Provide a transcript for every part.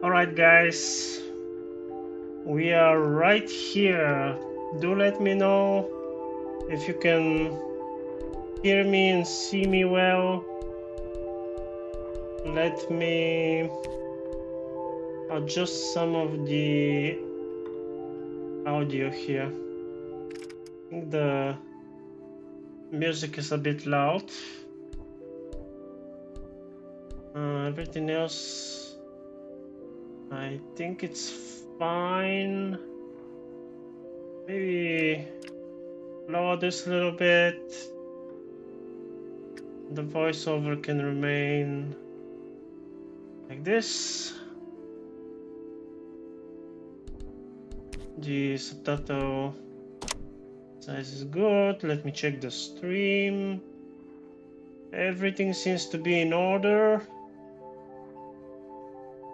Alright, guys, we are right here. Do let me know if you can hear me and see me well. Let me adjust some of the audio here. I think the music is a bit loud. Everything else, I think it's fine. Maybe lower this a little bit. The voiceover can remain like this. The subtitle size is good. Let me check the stream. Everything seems to be in order.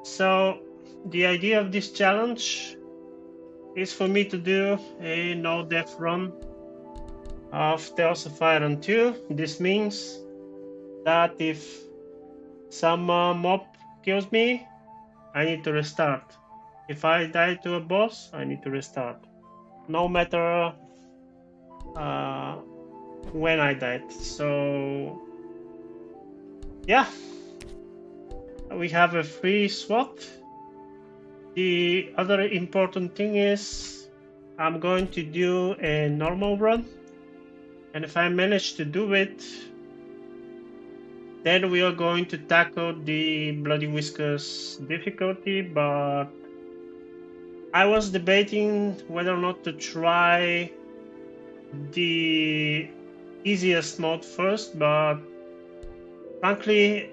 So the idea of this challenge is for me to do a no-death run of Tales of Iron 2. This means that if some mob kills me, I need to restart. If I die to a boss, I need to restart. No matter when I died. So yeah, we have a free slot. The other important thing is I'm going to do a normal run, and if I manage to do it, then we are going to tackle the Bloody Whiskers difficulty. But I was debating whether or not to try the easiest mode first, but frankly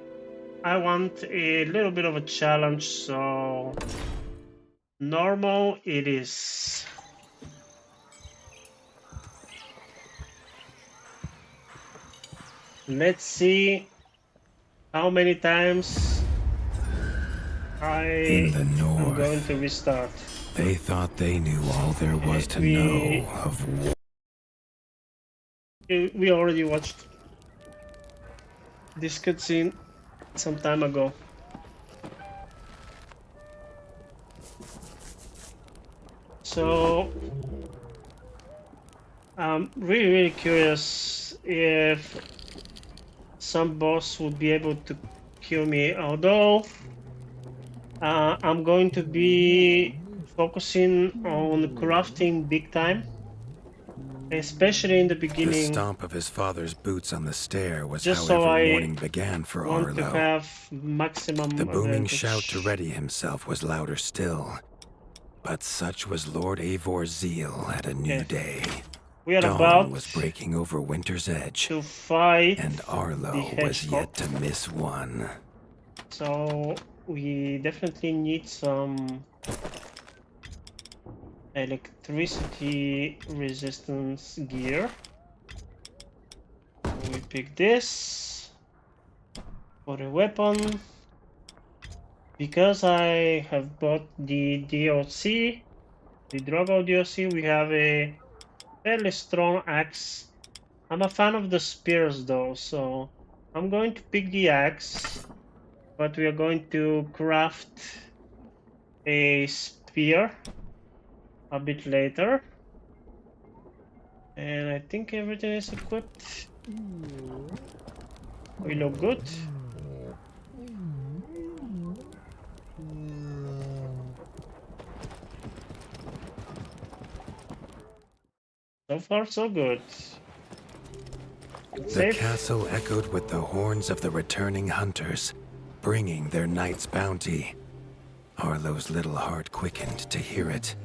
I want a little bit of a challenge, so normal it is. Let's see how many times I am going to restart. They thought they knew all there was to know of war. We already watched this cutscene some time ago. So I'm really curious if some boss would be able to kill me, although I'm going to be focusing on crafting big time, especially in the beginning. The stomp of his father's boots on the stair was just how so every I morning began for want to Arlo. have maximum The booming advantage. shout to ready himself was louder still. But such was Lord Eivor's zeal at a new day. We are Dawn about was breaking over Winter's Edge, to fight and Arlo was yet to miss one. So we definitely need some electricity resistance gear. We pick this for a weapon. Because I have bought the DLC, the Drogo DLC, we have a fairly strong axe. I'm a fan of the spears though, so I'm going to pick the axe, but we are going to craft a spear a bit later. And I think everything is equipped. We look good. So far, so good. The castle echoed with the horns of the returning hunters, bringing their night's bounty. Arlo's little heart quickened to hear it.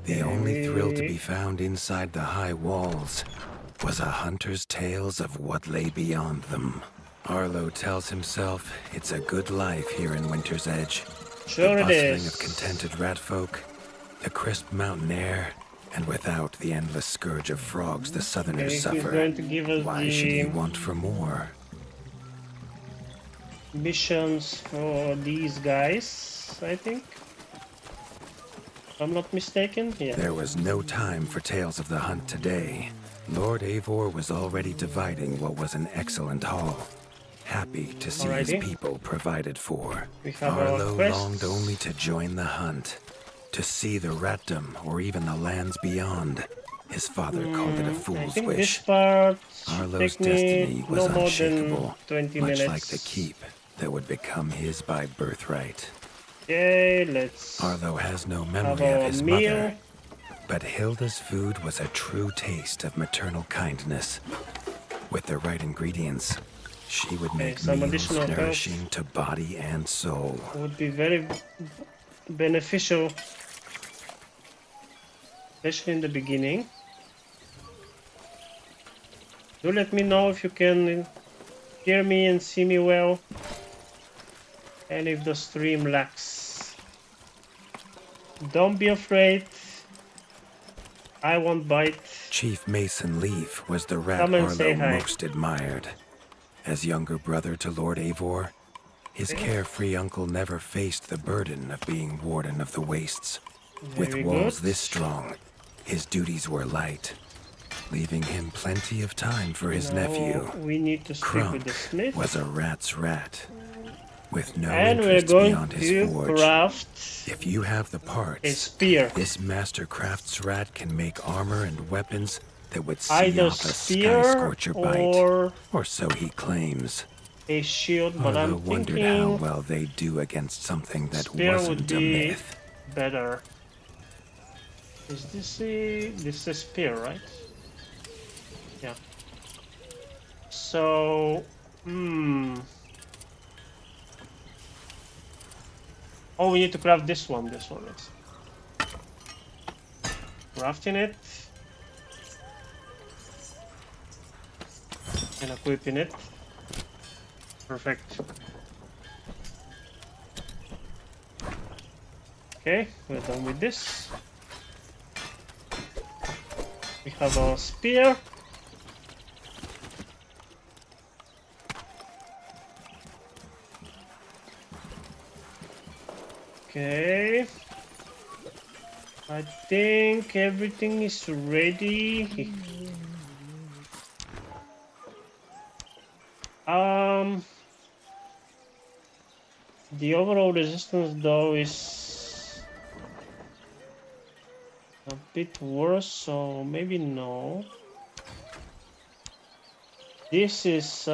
The only thrill to be found inside the high walls was a hunter's tales of what lay beyond them. Arlo tells himself it's a good life here in Winter's Edge. Sure the it bustling is. of contented ratfolk, the crisp mountain air, and without the endless scourge of frogs the southerners He's suffer. going to give us Why should he want for more? Missions for these guys, I think. If I'm not mistaken, yeah. There was no time for tales of the hunt today. Lord Eivor was already dividing what was an excellent haul. happy to see his Alrighty. people provided for. We have our Arlo quests. longed only to join the hunt, to see the Ratdom or even the lands beyond. His father called it a I fool's think this wish. part Arlo's take me destiny was no more than unshakable, 20 much minutes. like the keep that would become his by birthright. Okay, let's Arlo has no have memory of our his meal. mother, but Hilda's food was a true taste of maternal kindness. With the right ingredients, she would make some meals additional health. nourishing to body and soul. Would be very beneficial, especially in the beginning. Do let me know if you can hear me and see me well, and if the stream lags. Don't be afraid, I won't bite. Chief Mason Leaf was the rat Come and say Arlo hi. most admired. As younger brother to Lord Eivor, his carefree uncle never faced the burden of being Warden of the Wastes. With Very walls good. this strong, his duties were light, leaving him plenty of time for his Now nephew. we need to speak with the Crump smith. was a rat's rat, with no And we're interests going beyond his to forge. craft If you have the a parts, spear. this master crafts rat can make armor and weapons that would see Either off a spear sky scorcher bite, or so he claims. a shield, but Arlo I'm wondered how thinking well they do against something that spear would wasn't a be myth. better. Is this a spear, right? Yeah. So, oh, we need to craft this one. Let's crafting it and equipping it. Perfect. Okay, we're done with this. We have our spear. Okay. I think everything is ready. The overall resistance though is a bit worse, so maybe no. This is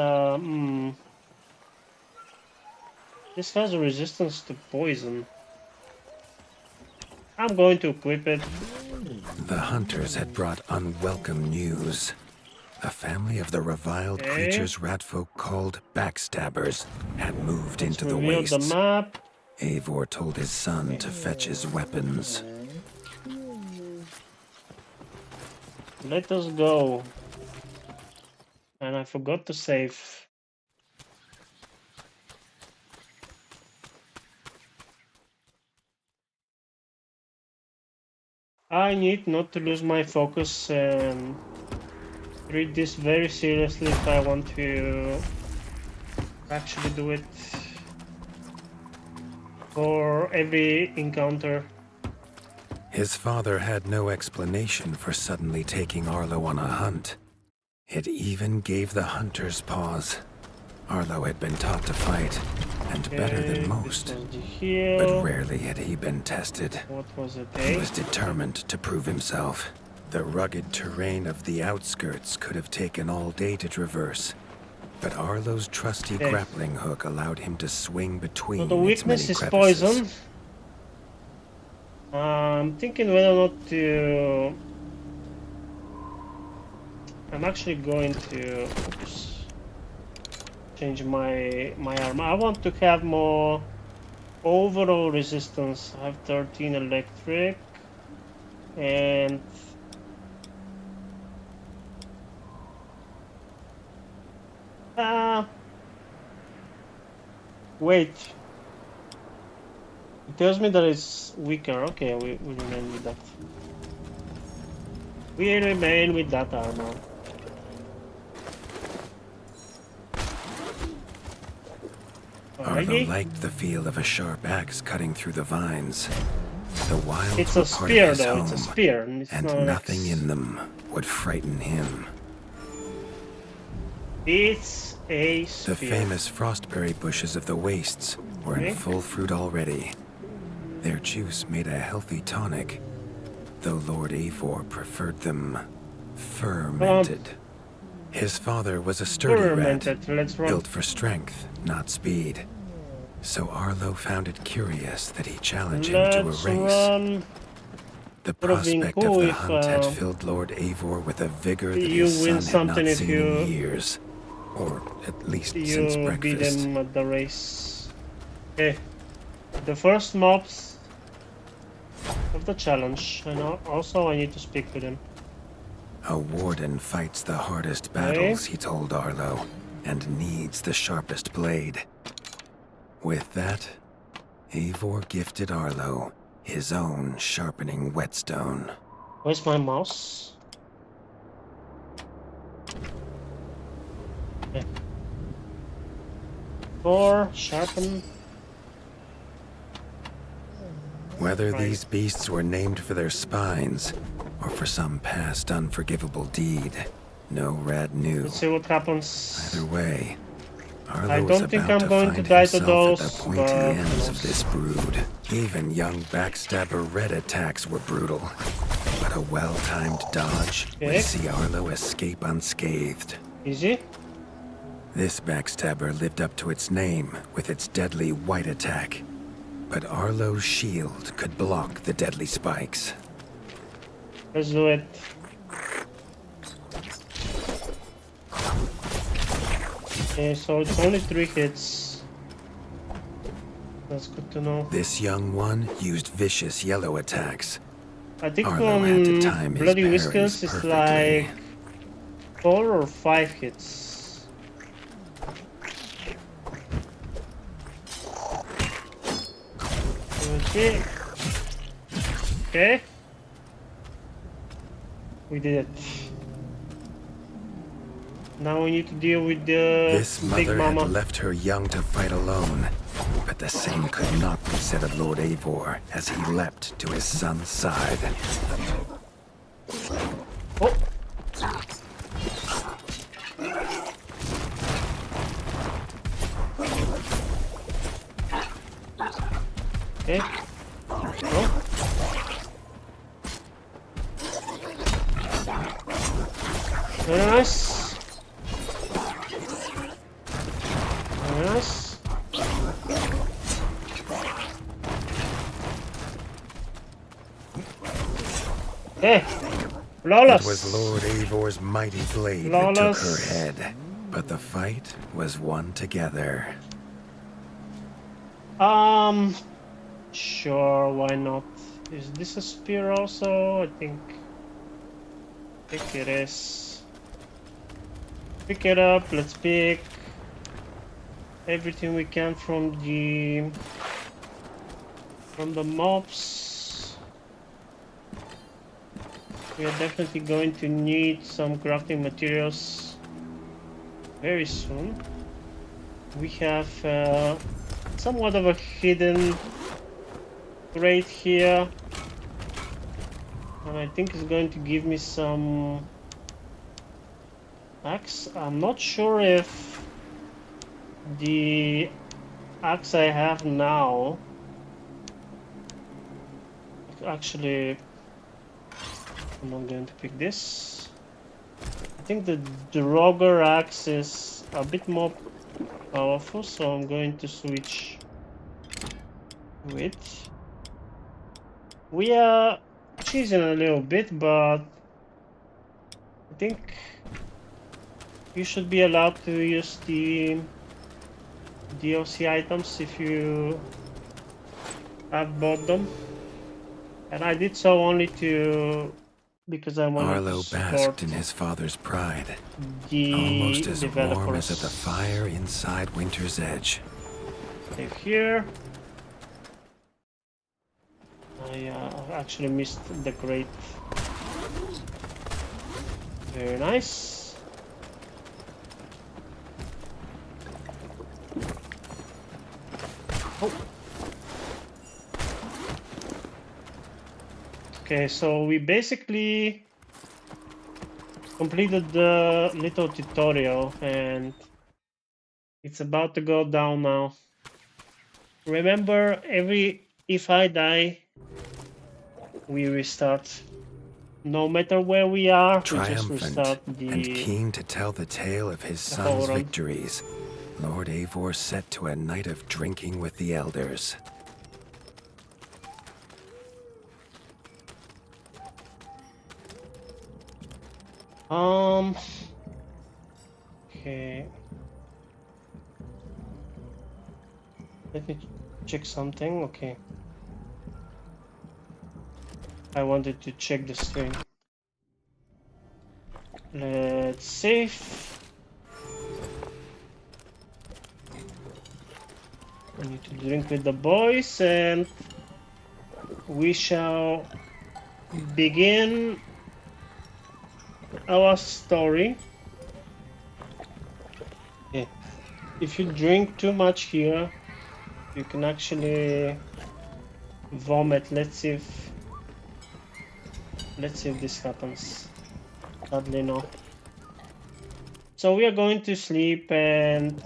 this has a resistance to poison. I'm going to equip it. The hunters had brought unwelcome news. A family of the reviled Okay. creatures ratfolk called backstabbers had moved Let's into the reveal wastes. the map. Eivor told his son to fetch his weapons. Let us go. And I forgot to save. I need not to lose my focus and treat this very seriously if I want to actually do it for every encounter. His father had no explanation for suddenly taking Arlo on a hunt. It even gave the hunters pause. Arlo had been taught to fight, and better Okay, than most. This was the heal. But rarely had he been tested. What was it? He Eh? was determined to prove himself. The rugged terrain of the outskirts could have taken all day to traverse, but Arlo's trusty Okay. grappling hook allowed him to swing between So the its many weakness is crevices. poison. I'm thinking whether or not to. I'm actually going to change my armor. I want to have more overall resistance. I have 13 electric and wait. It tells me that it's weaker. Okay, we remain with that. We remain with that armor. Arlo Alrighty. liked the feel of a sharp axe cutting through the vines. The wilds It's were a part spear of his though, home, it's a spear. And it's and not an nothing axe. in them would frighten him. It's a The spear. famous frostberry bushes of the wastes were Okay. in full fruit already. Their juice made a healthy tonic, though Lord Eivor preferred them fermented. His father was a sturdy rat, Fermented. Let's run. built for strength, not speed. So Arlo found it curious that he challenged him to a Let's race. run. The Would have been prospect cool of the if, hunt had filled Lord Eivor with a vigor that you his win son had something not if seen you- in years. Or at least since You beat breakfast. him at the race. Okay. The first mobs of the challenge. And also I need to speak with him. A warden fights the hardest battles, he told Arlo, and needs the sharpest blade. With that, Eivor gifted Arlo his own sharpening whetstone. Where's my mouse? Okay. 4, sharpen. Whether Right. these beasts were named for their spines or for some past unforgivable deed, no rat knew. Let's see what happens. Either way, Arlo I was don't think about I'm going to find die to himself those, at the pointy but ends of this brood. Even young backstabber red attacks were brutal, but a well-timed dodge Okay. would see Arlo escape unscathed. Easy. This backstabber lived up to its name with its deadly white attack, but Arlo's shield could block the deadly spikes. Let's do it. Okay, so it's only 3 hits. That's good to know. This young one used vicious yellow attacks. I think Arlo had to on time his Bloody parries Whiskers is perfectly. like 4 or 5 hits. Okay. Okay. We did it. Now we need to deal with the This Big mother Mama. had left her young to fight alone, but the same could not be said of Lord Eivor as he leapt to his son's side. Oh! Okay. Oh. Very nice. Very nice. Hey! Flawless! It was Lord Eivor's mighty blade that took her Flawless. head, but the fight was won together. Sure, why not? Is this a spear also? I think it is. Pick it up, let's pick everything we can from the mobs. We are definitely going to need some crafting materials very soon. We have somewhat of a hidden crate here, and I think it's going to give me some axe. I'm not sure if the axe I have now actually. I'm not going to pick this. I think the Draugr axe is a bit more powerful, so I'm going to switch to it. We are cheesing a little bit, but I think you should be allowed to use the DLC items if you have bought them. And I did so only because I wanted Arlo to support basked in his father's pride, the almost as developers. warm as at the fire inside Winter's Edge. Save here. I actually missed the crate. Very nice. Oh. Okay, so we basically completed the little tutorial, and It's about to go down now. Remember, if I die, we restart. No matter where we are, we just Triumphant restart and the keen to tell the tale of his whole son's run. victories, Lord Eivor set to a night of drinking with the elders. Okay. Let me check something. Okay. I wanted to check the stream. Let's save. I need to drink with the boys and we shall begin our story. Okay. If you drink too much here, you can actually vomit. Let's see if this happens. Sadly, no. So we are going to sleep, and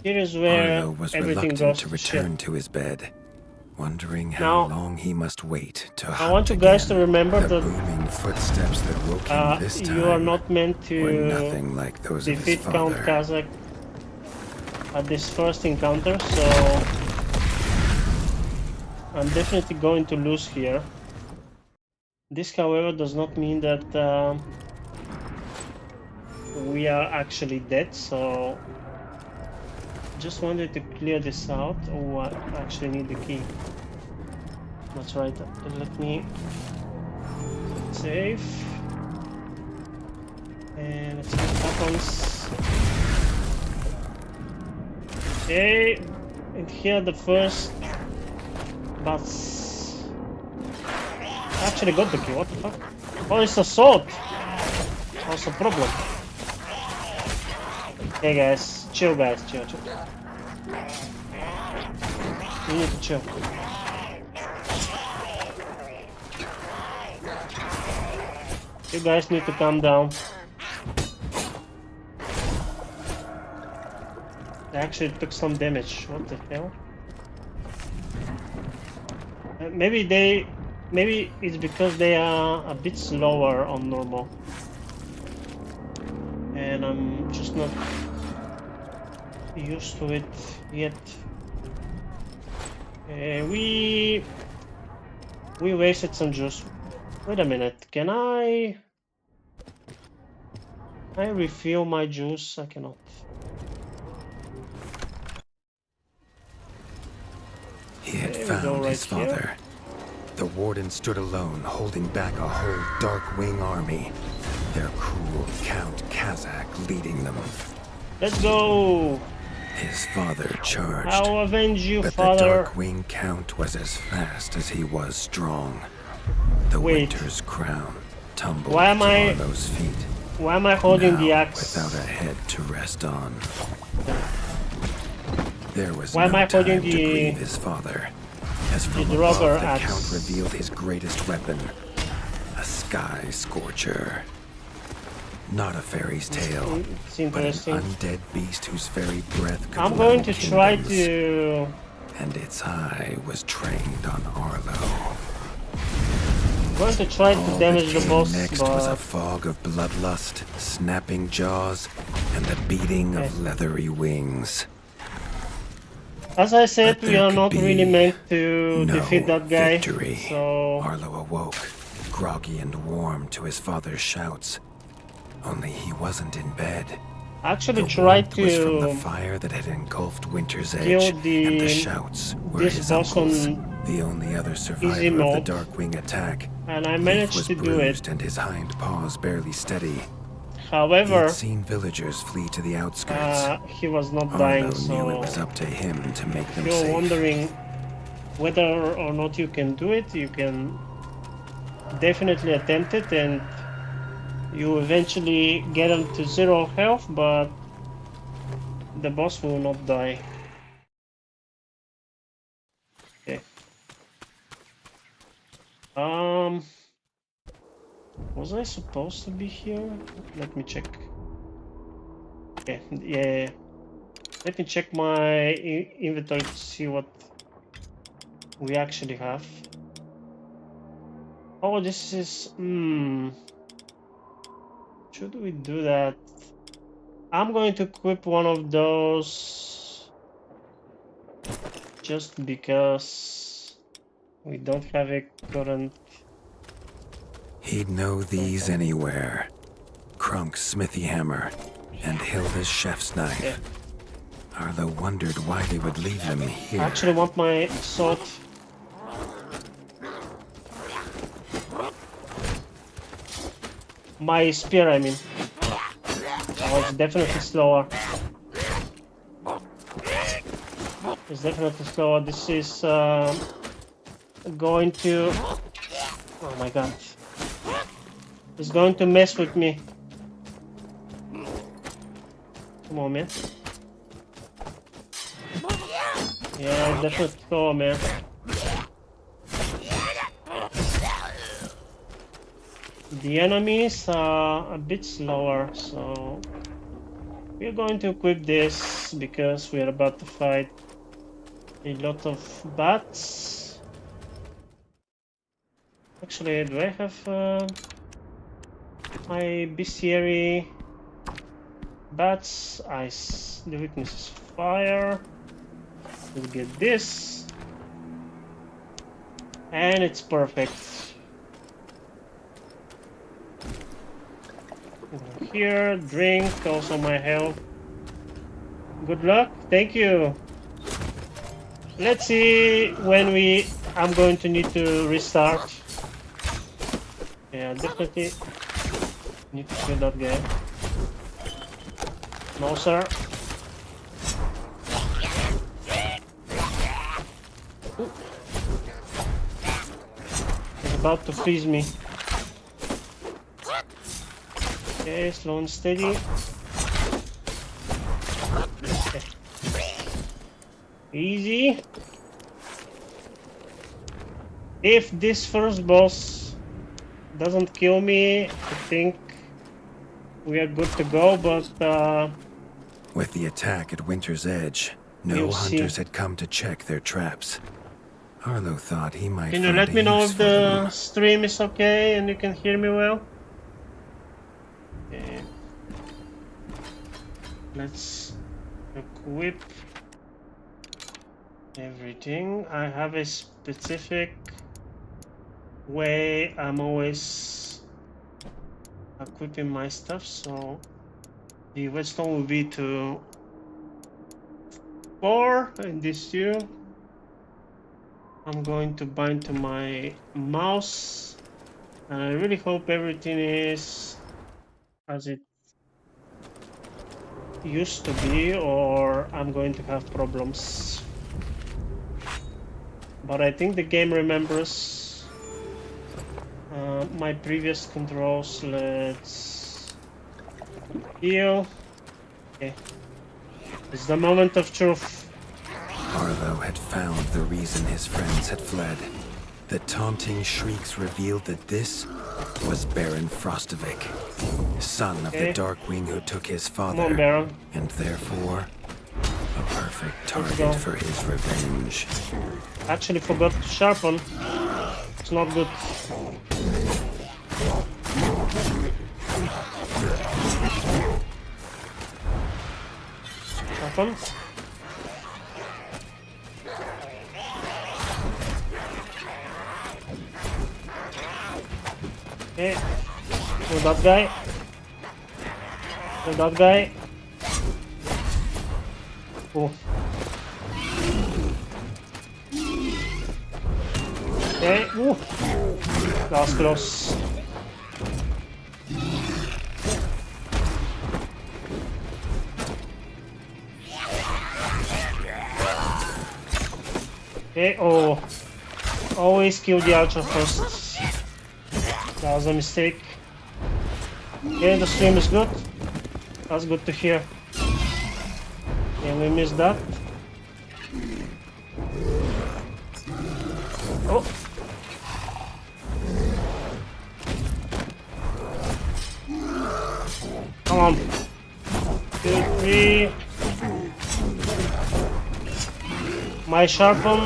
here is where Arlo was everything reluctant goes to to return shit. to his bed, wondering how Now, long he must wait to I hunt want you guys again. to remember The that booming footsteps that woke him this time you are not meant were to nothing like those of his defeat Count father. Kazakh at this first encounter, so I'm definitely going to lose here. This, however, does not mean that we are actually dead, so just wanted to clear this out. Oh, I actually need the key. That's right. Let me save. And let's see what happens. Okay. And here the first bats. I actually got the key. What the fuck? Oh, it's a sword. What's the problem? Hey guys, chill guys, chill. You need to chill. You guys need to calm down. They actually took some damage. What the hell? Maybe it's because they are a bit slower on normal. And I'm just not used to it yet. We wasted some juice. Wait a minute, can I refill my juice? I cannot. He had There we go, found his right here. father. The warden stood alone, holding back a whole Darkwing army. Their cruel Count Kazakh leading them. Let's go! His father charged, I'll avenge you, but father. the Darkwing Count was as fast as he was strong. The Wait. Winter's crown tumbled Why am to I- Arlo's feet. Why am I holding now, the axe? without a head to rest on. There was Why am no I holding time to the- grieve his father. As from the above, rubber the axe? Count revealed his greatest weapon, a Sky Scorcher. Not a fairy's tale, It's but an interesting. undead beast whose very breath could I'm going level to try kingdoms. to... And its eye was trained on Arlo. I'm going to try All to that damage the came boss, next was a but... fog of bloodlust, snapping jaws, and the beating of Okay. leathery wings. As I said, But we there are could not really be meant to no defeat that guy, victory. so... Arlo awoke, groggy and warm to his father's shouts. Only he wasn't in bed. I actually The tried warmth was from the to fire that had engulfed Winter's kill Edge, and the- the shouts were this his boss uncle's. on The only other survivor easy of the mode, Darkwing attack. and I Leaf managed was to do it. bruised and his hind paws barely steady. He However, had seen villagers flee to the outskirts. he was not Arlo dying, knew it so... was up to him to make If them you're safe. wondering whether or not you can do it, you can definitely attempt it, and you eventually get them to 0 health, but the boss will not die. Okay. Was I supposed to be here? Let me check. Okay, yeah. Let me check my inventory to see what we actually have. Oh, this is... Should we do that? I'm going to equip one of those just because we don't have a current... He'd know these anywhere. Krunk's smithy hammer and Hilda's chef's knife. Yeah. Arlo wondered why they would leave them I here. actually want my sword. My spear, I mean. Oh, it's definitely slower. It's definitely slower. This is going to... Oh my god. It's going to mess with me. Come on, man. Yeah, definitely slower, man. The enemies are a bit slower, so we're going to equip this because we are about to fight a lot of bats. Actually, do I have my bestiary? Bats, ice. The weakness is fire. We'll get this, and it's perfect. Here, drink, also my health. Good luck, thank you. Let's see when I'm going to need to restart. Yeah, definitely need to kill that guy. No, sir. Ooh. He's about to freeze me. Okay, slow and steady. Okay. Easy. If this first boss doesn't kill me, I think we are good to go, but With the attack at Winter's Edge, no You'll see. hunters had come to check their traps. Arlo thought he might can you find let a me know use if for the them. stream is okay and you can hear me well? Okay. Let's equip everything. I have a specific way I'm always equipping my stuff, so the whetstone will be to 4 and this 2. I'm going to bind to my mouse, and I really hope everything is as it used to be, or I'm going to have problems. But I think the game remembers my previous controls. Let's heal. Okay, it's the moment of truth. Arlo had found the reason his friends had fled. The taunting shrieks revealed that this was Baron Frostovic, son of Okay. the Darkwing who took his Come on, father, Baron. and therefore a perfect Let's go. target for his revenge. Actually forgot to sharpen. It's not good. Sharpen. Okay. Kill that guy. Kill that guy. Oh. Okay. Ooh. That was close. Okay. Oh. Always kill the archer first. That was a mistake. Okay, the stream is good. That's good to hear. Okay, we missed that. Oh. Come on. Good. Eye sharpen.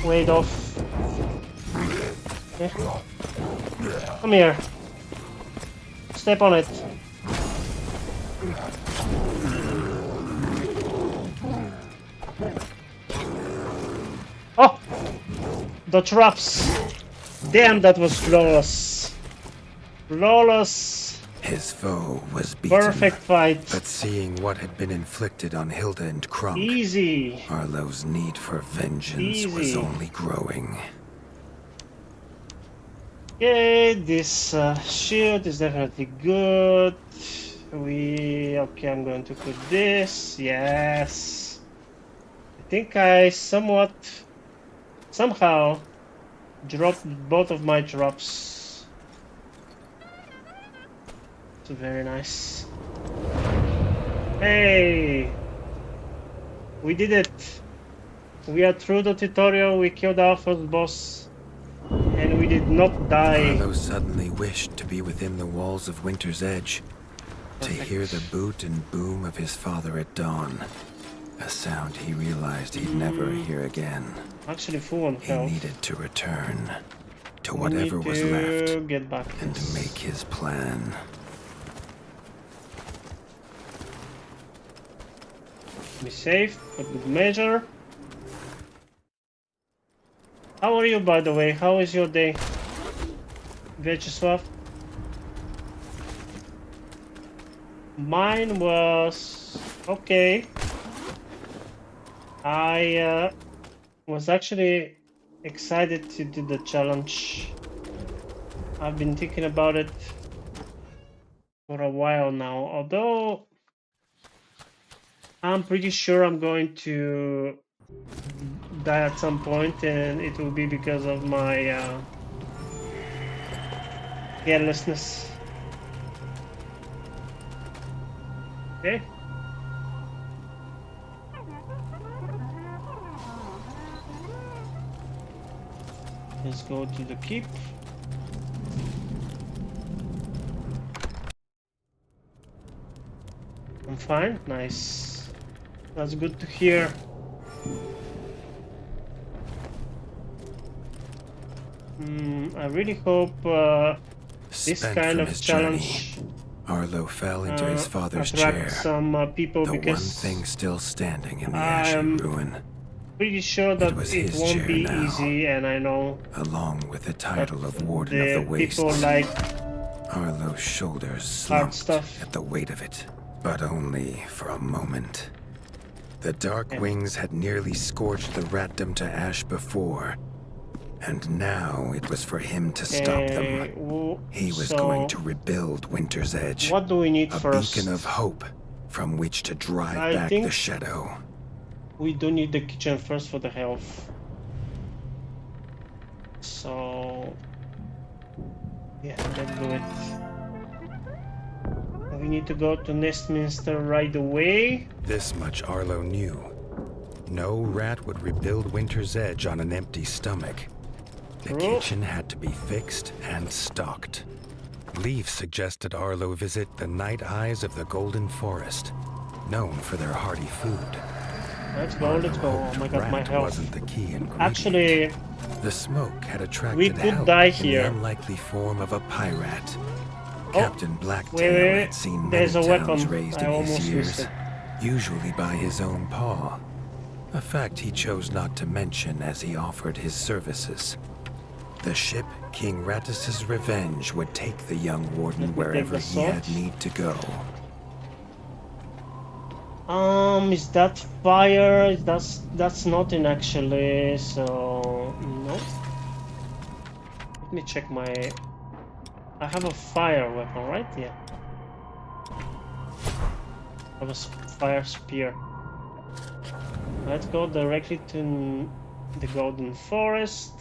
Wait off. Okay. Come here. Step on it. Oh! The traps! Damn, that was flawless. Flawless. His foe was beaten. Perfect fight. But seeing what had been inflicted on Hilda and Krunk, Easy. Arlo's need for vengeance was Easy. only growing. Okay, this shield is definitely good. Okay, I'm going to put this. Yes. I think I somehow dropped both of my drops. It's very nice. Hey! We did it! We are through the tutorial, we killed our first boss. And we did not die. Arlo suddenly wished to be within the walls of Winter's Edge, to hear the boot and boom of his father at dawn. A sound he realized he'd never hear again. Actually full on He health. needed to return to We whatever need was to left get back. and Yes. make his plan. Be safe, for good measure. How are you, by the way? How is your day, Vyacheslav? Mine was okay. I was actually excited to do the challenge. I've been thinking about it for a while now, although I'm pretty sure I'm going to die at some point, and it will be because of my carelessness. Okay. Let's go to the keep. I'm fine. Nice. That's good to hear. I really hope this Spent kind from of his challenge journey, Arlo fell into his father's attract chair. some people, The one because thing still standing in the I'm ashy ruin, pretty sure that was it his won't chair be now. easy, and I know along with the title that of Warden of the Wastes. people like Arlo's shoulders hard slumped stuff. at the weight of it, but only for a moment. The Dark Yeah. Wings had nearly scorched the ratdom to ash before, and now it was for him to stop them. He was going to rebuild Winter's Edge, What do we need a first? beacon of hope from which to drive I back think the shadow. we do need the kitchen first for the health. So yeah, let's do it. We need to go to Nestminster right away. This much Arlo knew. No rat would rebuild Winter's Edge on an empty stomach. The True. kitchen had to be fixed and stocked. Leaf suggested Arlo visit the Night Eyes of the Golden Forest, known for their hearty food. Let's go, let's go. Oh my god, my Rat health. wasn't the key ingredient. Actually, The smoke had attracted we could help die in here. the unlikely form of a pirate. Oh, Captain Blacktail wait, had seen there's many a towns weapon. raised I in almost his missed years, it. usually by his own paw. A fact he chose not to mention as he offered his services. The ship King Rattus's Revenge would take the young warden Let me take wherever the he had sword. need to go. Is that fire? That's nothing actually, so no. Let me check my... I have a fire weapon, right? Yeah. I have a fire spear. Let's go directly to the Golden Forest.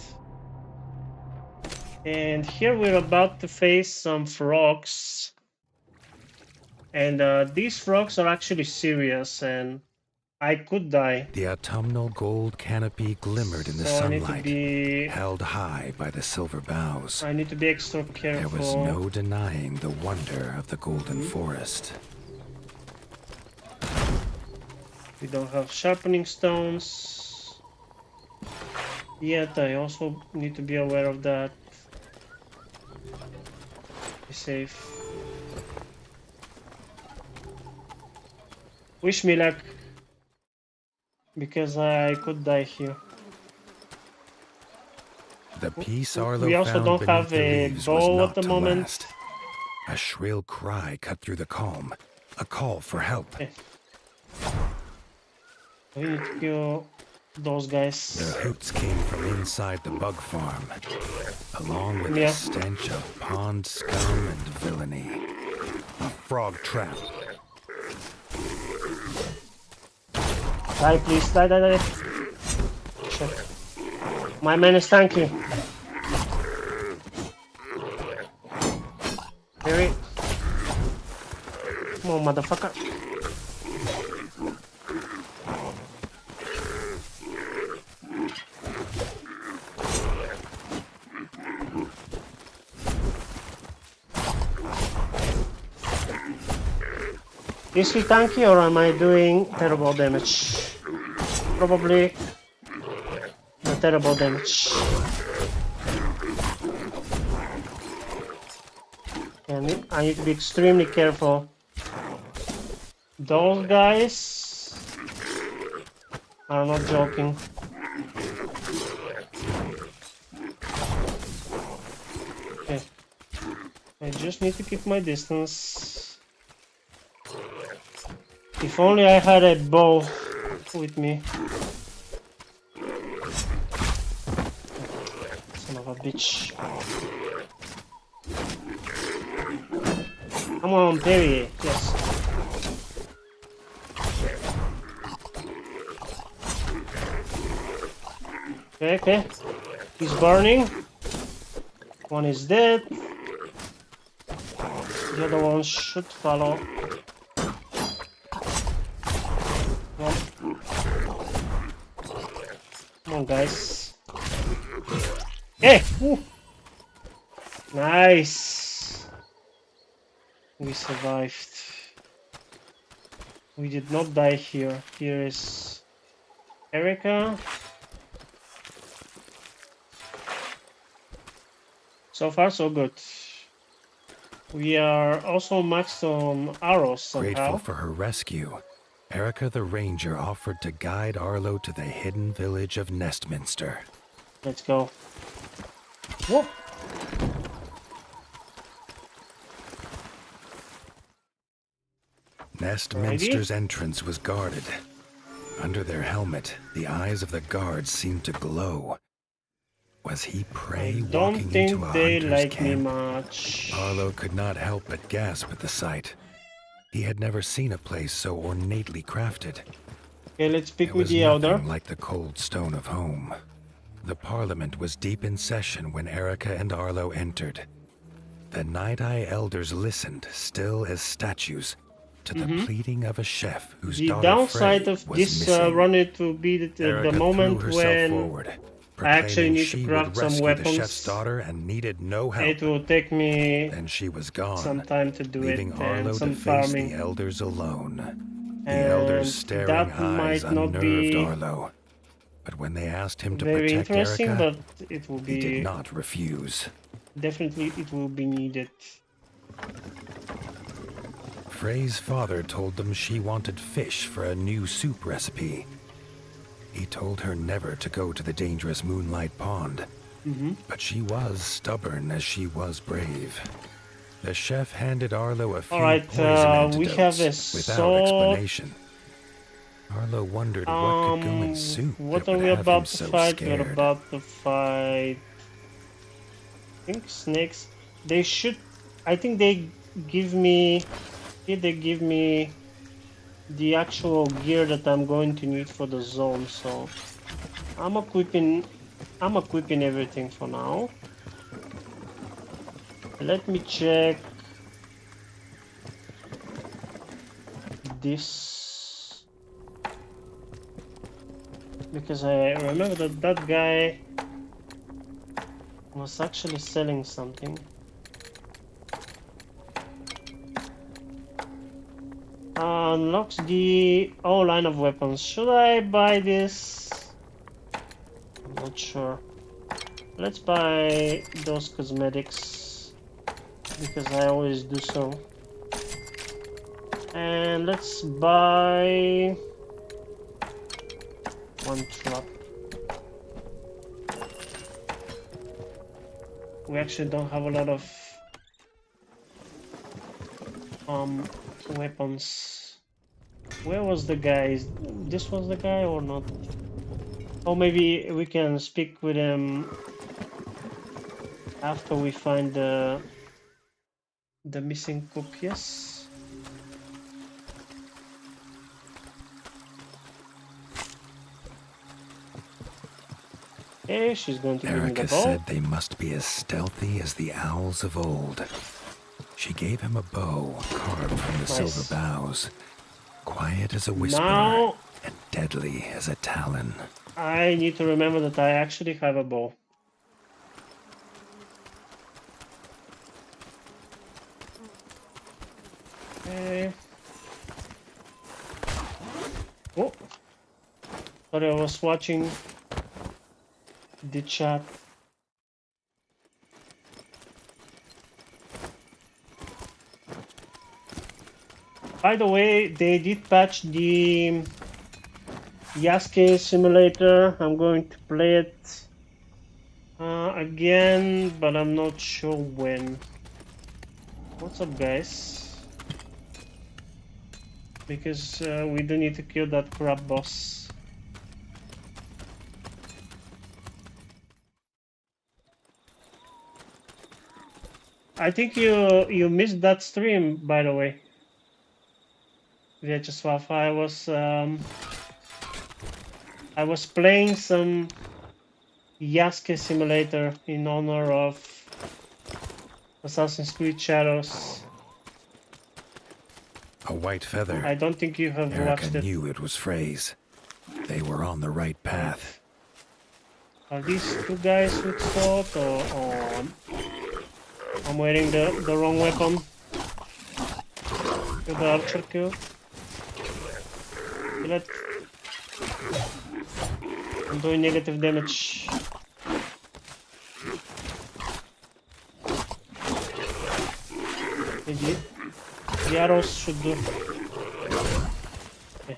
And here we're about to face some frogs. And these frogs are actually serious, and I could die. The autumnal gold canopy glimmered in the So I need to sunlight, be... held high by the silver boughs. I need to be extra There careful. was no denying the wonder of the Golden Forest. We don't have sharpening stones yet. I also need to be aware of that. Be safe. Wish me luck, because I could die here. The peace Arlo We also found don't beneath have the a leaves bow was at not the to moment. last. A shrill cry cut through the calm, a call for help. Okay. We need to kill those guys. The hoots came from inside the bug farm, along with Yeah. the stench of pond scum and villainy. A frog trap. Die, please. Die, die, die. Shit. My man is tanky. Very. Come on, motherfucker. Is he tanky or am I doing terrible damage? Probably the terrible damage. And I need to be extremely careful. Those guys are not joking. Okay. I just need to keep my distance. If only I had a bow with me. Son of a bitch. Come on, parry. Yes. Okay, okay. He's burning. One is dead. The other one should follow. Come on, guys. Hey! Woo. Nice! We survived. We did not die here. Here is Erica. So far, so good. We are also maxed on arrows somehow. Grateful for her rescue, Erica the Ranger offered to guide Arlo to the hidden village of Nestminster. Let's go. Whoop! Nestminster's entrance was guarded. Under their helmet, the eyes of the guards seemed to glow. Was he prey I don't walking think into a they hunter's like me camp? much. Arlo could not help but gasp at the sight. He had never seen a place so ornately crafted. Okay, let's speak It with was the nothing elder. like the cold stone of home. The Parliament was deep in session when Erica and Arlo entered. The Night Eye elders listened, still as statues, to the pleading of a chef whose The daughter downside Frey of was this missing. run it will be the Erica moment threw herself when forward, I actually proclaiming need to she craft would some rescue weapons. the chef's daughter and needed no help. it will take me Then she was gone, some time to do leaving it Arlo and to some face farming. the elders alone. The And elders' staring that eyes might not unnerved be Arlo. But when they asked him to very protect interesting, Erica, but it will he did be not refuse. definitely it will be needed. Frey's father told them she wanted fish for a new soup recipe. He told her never to go to the dangerous Moonlight Pond. But she was stubborn as she was brave. The chef handed Arlo a few Alright, poison we antidotes have a without sword. explanation. Arlo wondered what could go in soup What that are would we have about him to so fight? scared. We're about to fight. I think snakes. They should. I think they give me. They give me the actual gear that I'm going to need for the zone. So I'm equipping everything for now. Let me check this, because I remember that that guy was actually selling something. Unlocks the whole line of weapons. Should I buy this? I'm not sure. Let's buy those cosmetics because I always do so. And let's buy one trap. We actually don't have a lot of weapons. Where was the guy? This was the guy or not? Or maybe we can speak with him after we find the missing cook. Yes. Okay, she's going to give me the Erica bow. said they must be as stealthy as the owls of old. She gave him a bow carved from the silver boughs, quiet as a whisper Now and deadly as a talon. I need to remember that I actually have a bow. Okay. Oh, sorry, I was watching the chat. By the way, they did patch the Yasuke simulator. I'm going to play it again, but I'm not sure when. What's up, guys? Because we do need to kill that crab boss. I think you missed that stream, by the way. Vyacheslav, I was playing some Yasuke simulator in honor of Assassin's Creed Shadows. A white feather. I don't think you have watched Erica it. knew it was Frey's. They were on the right path. Are these two guys with sword or I'm wearing the wrong weapon? Kill the archer kill. Kill it. I'm doing negative damage. The arrows should do. Okay.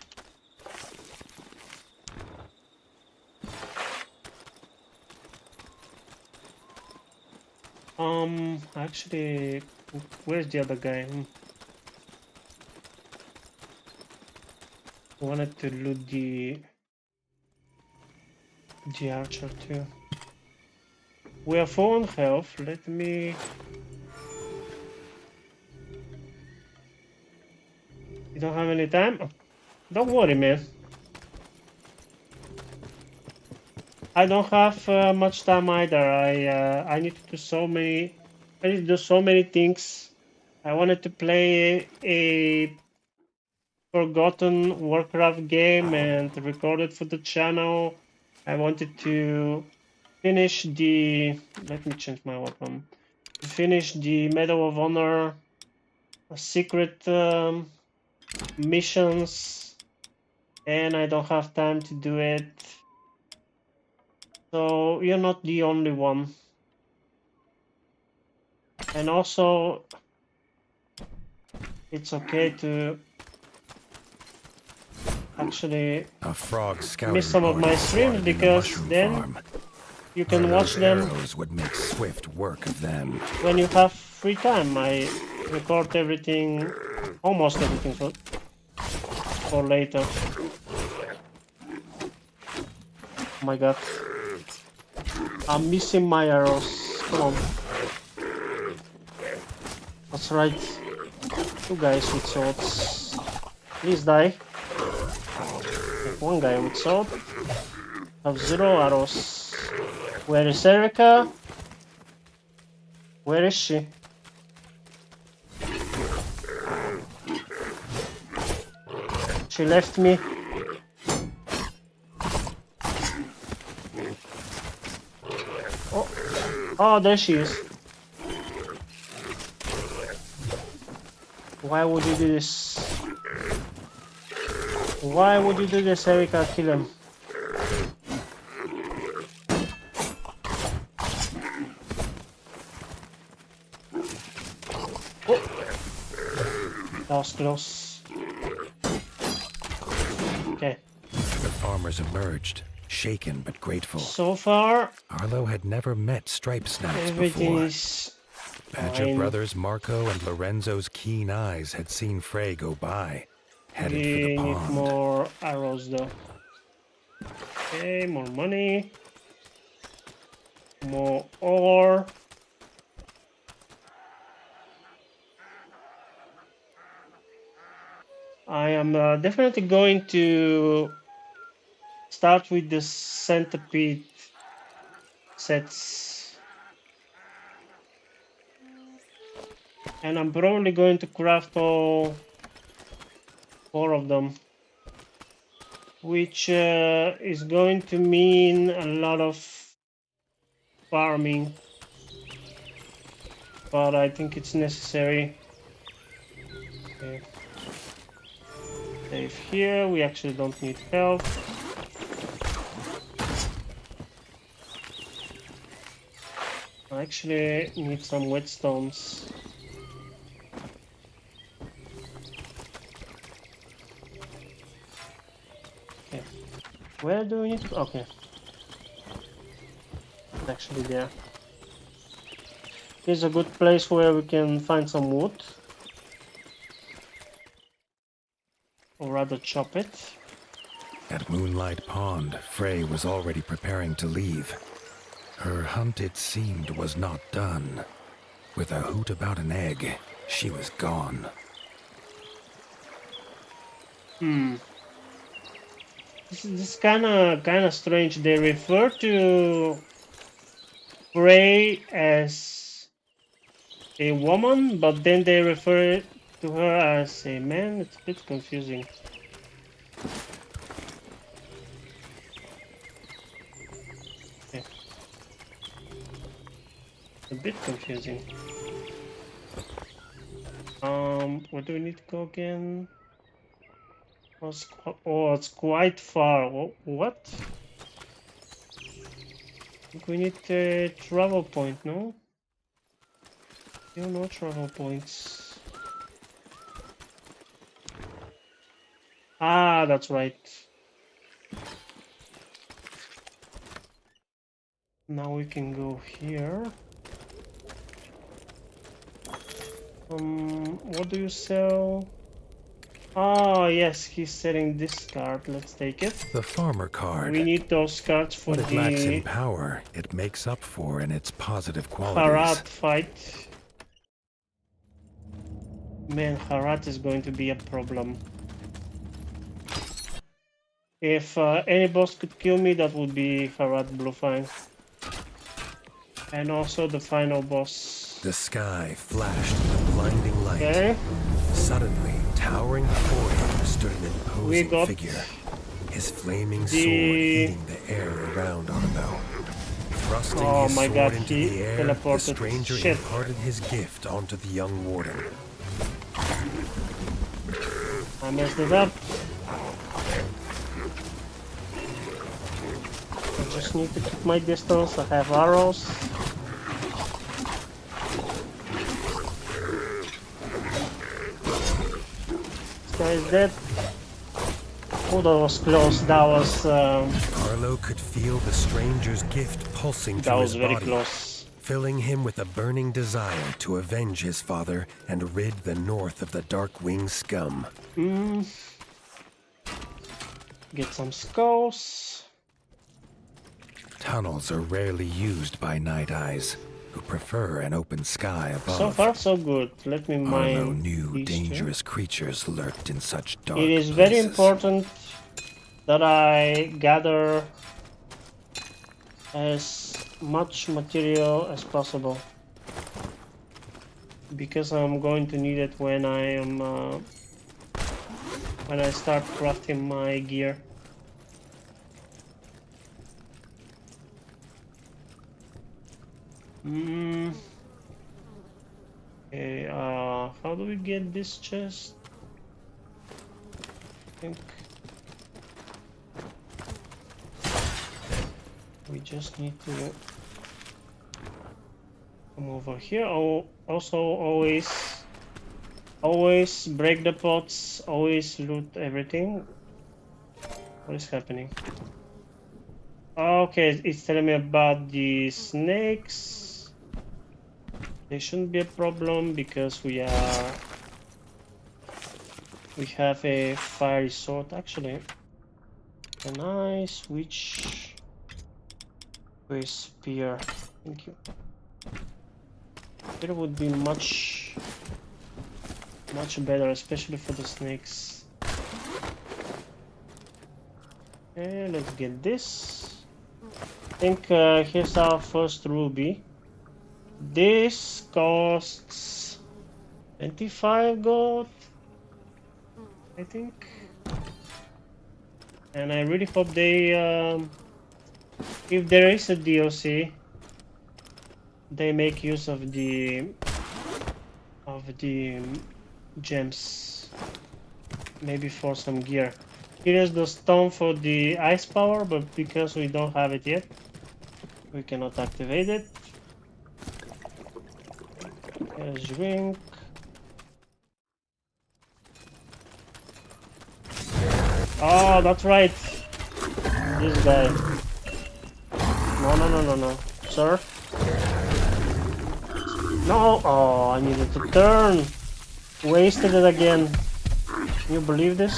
Actually, where's the other guy? Wanted to loot the archer too. We are full on health. Let me. You don't have any time? Don't worry, man. I don't have much time either. I need to do so many. I need to do so many things. I wanted to play a forgotten Warcraft game and record it for the channel. I wanted to finish the. Let me change my weapon. Finish the Medal of Honor secret missions, and I don't have time to do it. So you're not the only one. And also, it's okay to actually A frog miss some of my streams because then you can watch them would make swift work of them. when you have free time. I record everything, almost everything for later. Oh my god. I'm missing my arrows. Come on. That's right. Two guys with swords. Please die. One guy with sword. Have 0 arrows. Where is Erica? Where is she? She left me. Oh, there she is. Why would you do this? Why would you do this, Erika? Kill him. Oh. That was close. Okay. The farmers emerged, shaken but grateful. So far, Arlo had never met striped snipes everything before. is Badger fine. brothers Marco and Lorenzo's keen eyes had seen Frey go by, headed for We the need pond. more arrows though. Okay, more money. More ore. I am definitely going to start with the centipede sets. And I'm probably going to craft all 4 of them. Which is going to mean a lot of farming. But I think it's necessary. Okay. Save here, we actually don't need health. I actually need some whetstones. Okay. Where do we need to? Okay. It's actually there. Here's a good place where we can find some wood. Or rather chop it. At Moonlight Pond, Frey was already preparing to leave. Her hunt, it seemed, was not done. With a hoot about an egg, she was gone. This is kind of strange. They refer to Frey as a woman, but then they refer to her as a man. It's a bit confusing. Okay. A bit confusing. Where do we need to go again? Oh, it's quite far. What? I think we need a travel point, no? No travel points. Ah, that's right. Now we can go here. What do you sell? Oh, yes, he's selling this card. Let's take it. The farmer card. We need those cards for What it lacks in the power, it makes up for in its positive Harad qualities. fight. Man, Harad is going to be a problem. If any boss could kill me, that would be Harad Bluefang. And also the final boss. The sky flashed with a blinding light. Okay. Suddenly, towering before him stood an We imposing got figure, his flaming sword the- heating the air around Arlo. Thrusting Oh his my sword God, into he the air, the teleported. stranger Shit. imparted his gift onto the young warden. I messed it up. I just need to keep my distance. I have arrows. This guy is dead. Oh, that was close. That was Arlo could feel the stranger's gift pulsing through his very body, close. filling him with a burning desire to avenge his father and rid the north of the Darkwing scum. Get some skulls. Tunnels are rarely used by Night Eyes, who prefer an open sky above. So far, so good. Let me Arlo mine knew these two. dangerous creatures lurked in such dark It is places. very important that I gather as much material as possible, because I'm going to need it when I am when I start crafting my gear. Okay, how do we get this chest? I think We just need to come over here. Oh, also always break the pots, always loot everything. What is happening? Okay, it's telling me about the snakes. They shouldn't be a problem because we have a fiery sword. Actually, can I switch to a spear? Thank you. It would be much better, especially for the snakes. Okay, let's get this. I think here's our first ruby. This costs 25 gold, I think. And I really hope they, if there is a DLC, they make use of the gems, maybe for some gear. Here is the stone for the ice power, but because we don't have it yet, we cannot activate it. Here's drink. Oh, that's right. This guy. No, sir. No. Oh, I needed to turn. Wasted it again. Can you believe this?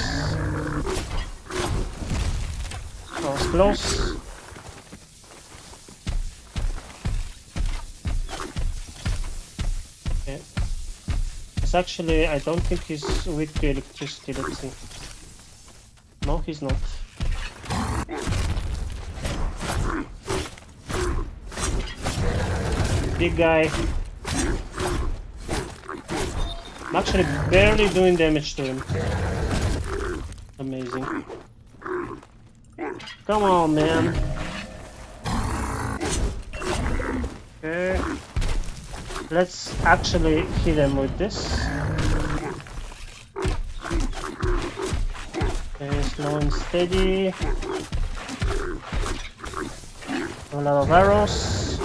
That was close. Okay. It's actually, I don't think he's weak to electricity. Let's see. No, he's not. Big guy. I'm actually barely doing damage to him. Amazing. Come on, man. Okay. Let's actually hit him with this. Okay, slow and steady. A lot of arrows.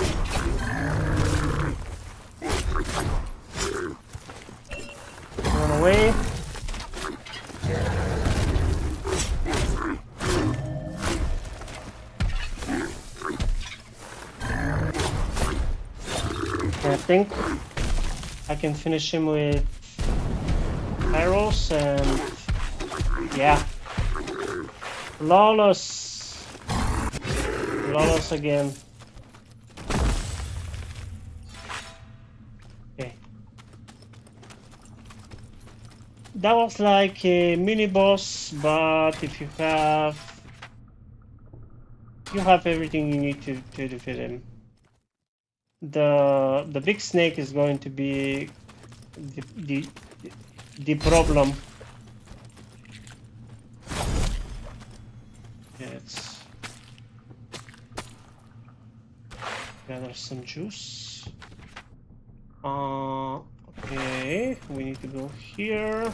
Run away. I think I can finish him with arrows and yeah. Flawless. Flawless again. Okay. That was like a mini boss, but if you have everything you need to defeat him. The big snake is going to be the problem. Let's gather some juice. Okay, we need to go here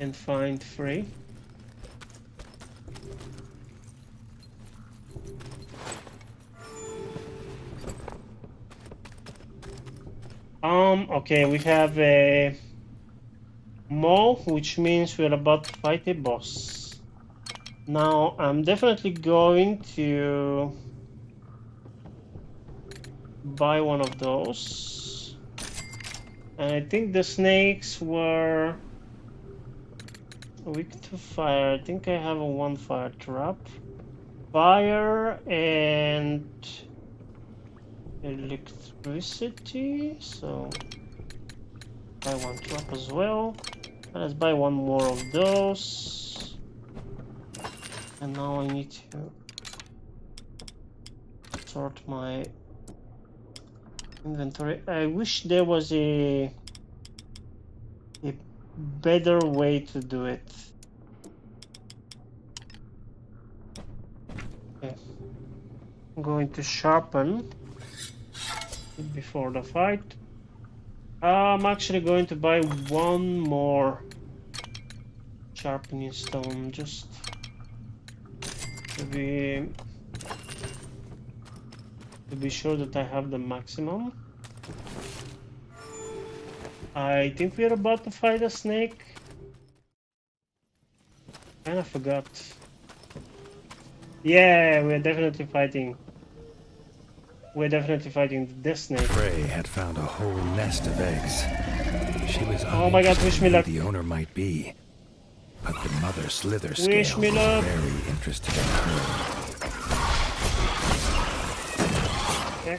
and find Frey. Okay, we have a mole, which means we're about to fight a boss. Now, I'm definitely going to buy one of those. And I think the snakes were weak to fire. I think I have a one fire trap. Fire and electricity, so buy one trap as well. Let's buy one more of those. And now I need to sort my inventory. I wish there was a better way to do it. Okay. I'm going to sharpen before the fight. I'm actually going to buy one more sharpening stone just to be sure that I have the maximum. I think we're about to fight a snake. Kinda forgot. Yeah, we're definitely fighting. We're definitely fighting the snake. Frey had found a whole nest of eggs. She was Oh my god, wish me uninterested in luck. who the owner might be, but the mother slither Wish scale me was luck. very interested in her. Okay.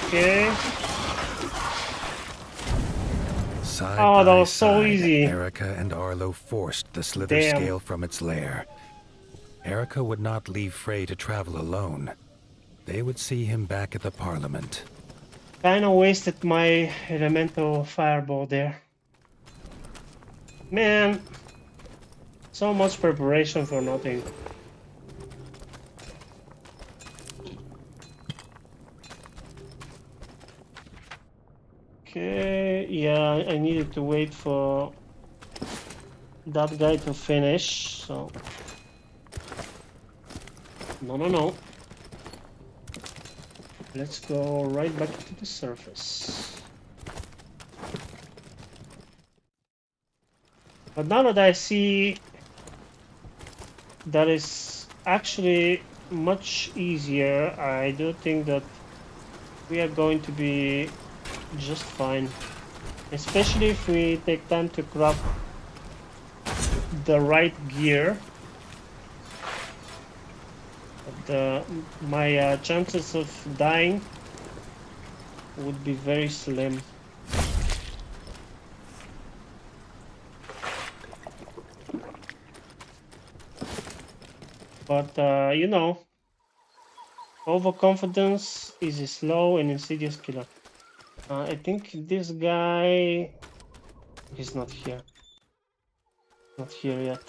Okay. Side Oh, that by was so side, easy. Erica and Arlo forced the slither Damn. scale from its lair. Erica would not leave Frey to travel alone. They would see him back at the Parliament. Kinda wasted my elemental fireball there. Man, so much preparation for nothing. Okay, yeah, I needed to wait for that guy to finish, so... No. Let's go right back to the surface. But now that I see that is actually much easier, I do think that we are going to be just fine. Especially if we take time to craft the right gear. My chances of dying would be very slim. But you know, overconfidence is a slow and insidious killer. I think this guy... he's not here. Not here yet.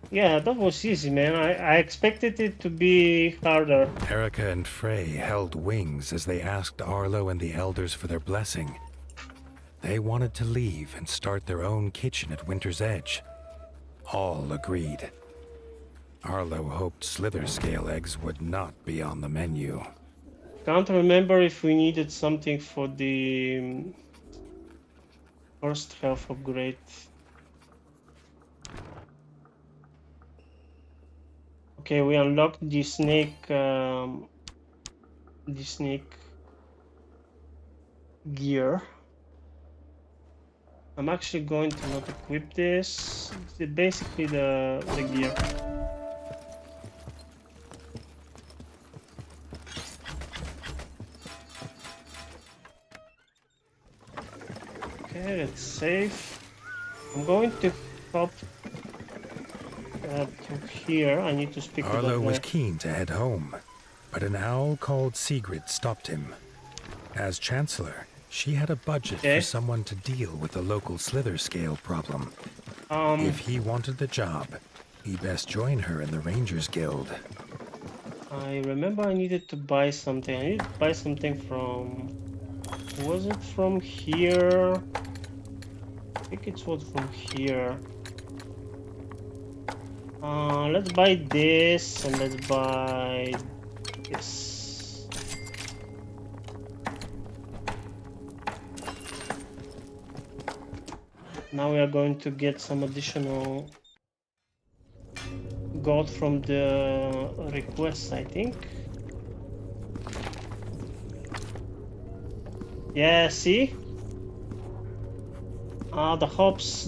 Yeah, that was easy, man. I expected it to be harder. Erica and Frey held wings as they asked Arlo and the elders for their blessing. They wanted to leave and start their own kitchen at Winter's Edge. All agreed. Arlo hoped slither scale eggs would not be on the menu. Can't remember if we needed something for the first health upgrade. Okay, we unlocked the snake gear. I'm actually going to not equip this. It's basically the gear. Okay, let's save. I'm going to pop to here. I need to speak to Arlo that was guy. keen to head home, but an owl called Sigrid stopped him. As Chancellor, she had a budget Okay. for someone to deal with the local slither scale problem. Um, If he wanted the job, he best join her in the Rangers Guild. I remember I needed to buy something. I needed to buy something from... was it from here? I think it was from here. Let's buy this and let's buy this. Now we are going to get some additional gold from the requests, I think. Yeah, see? The hops.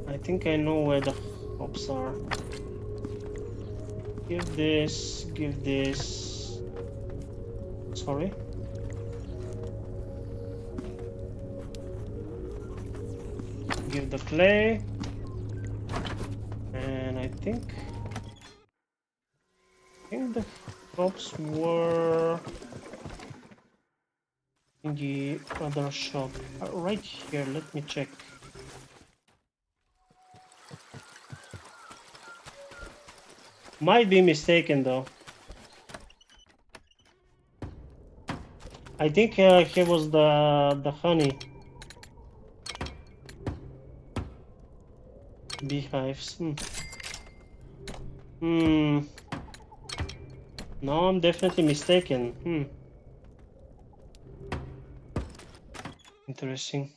I think I know where the hops are. Give this. Sorry. Give the clay. And I think think the hops were in the other shop. Right here, let me check. Might be mistaken though. I think here was the honey. Beehives. No, I'm definitely mistaken. Interesting.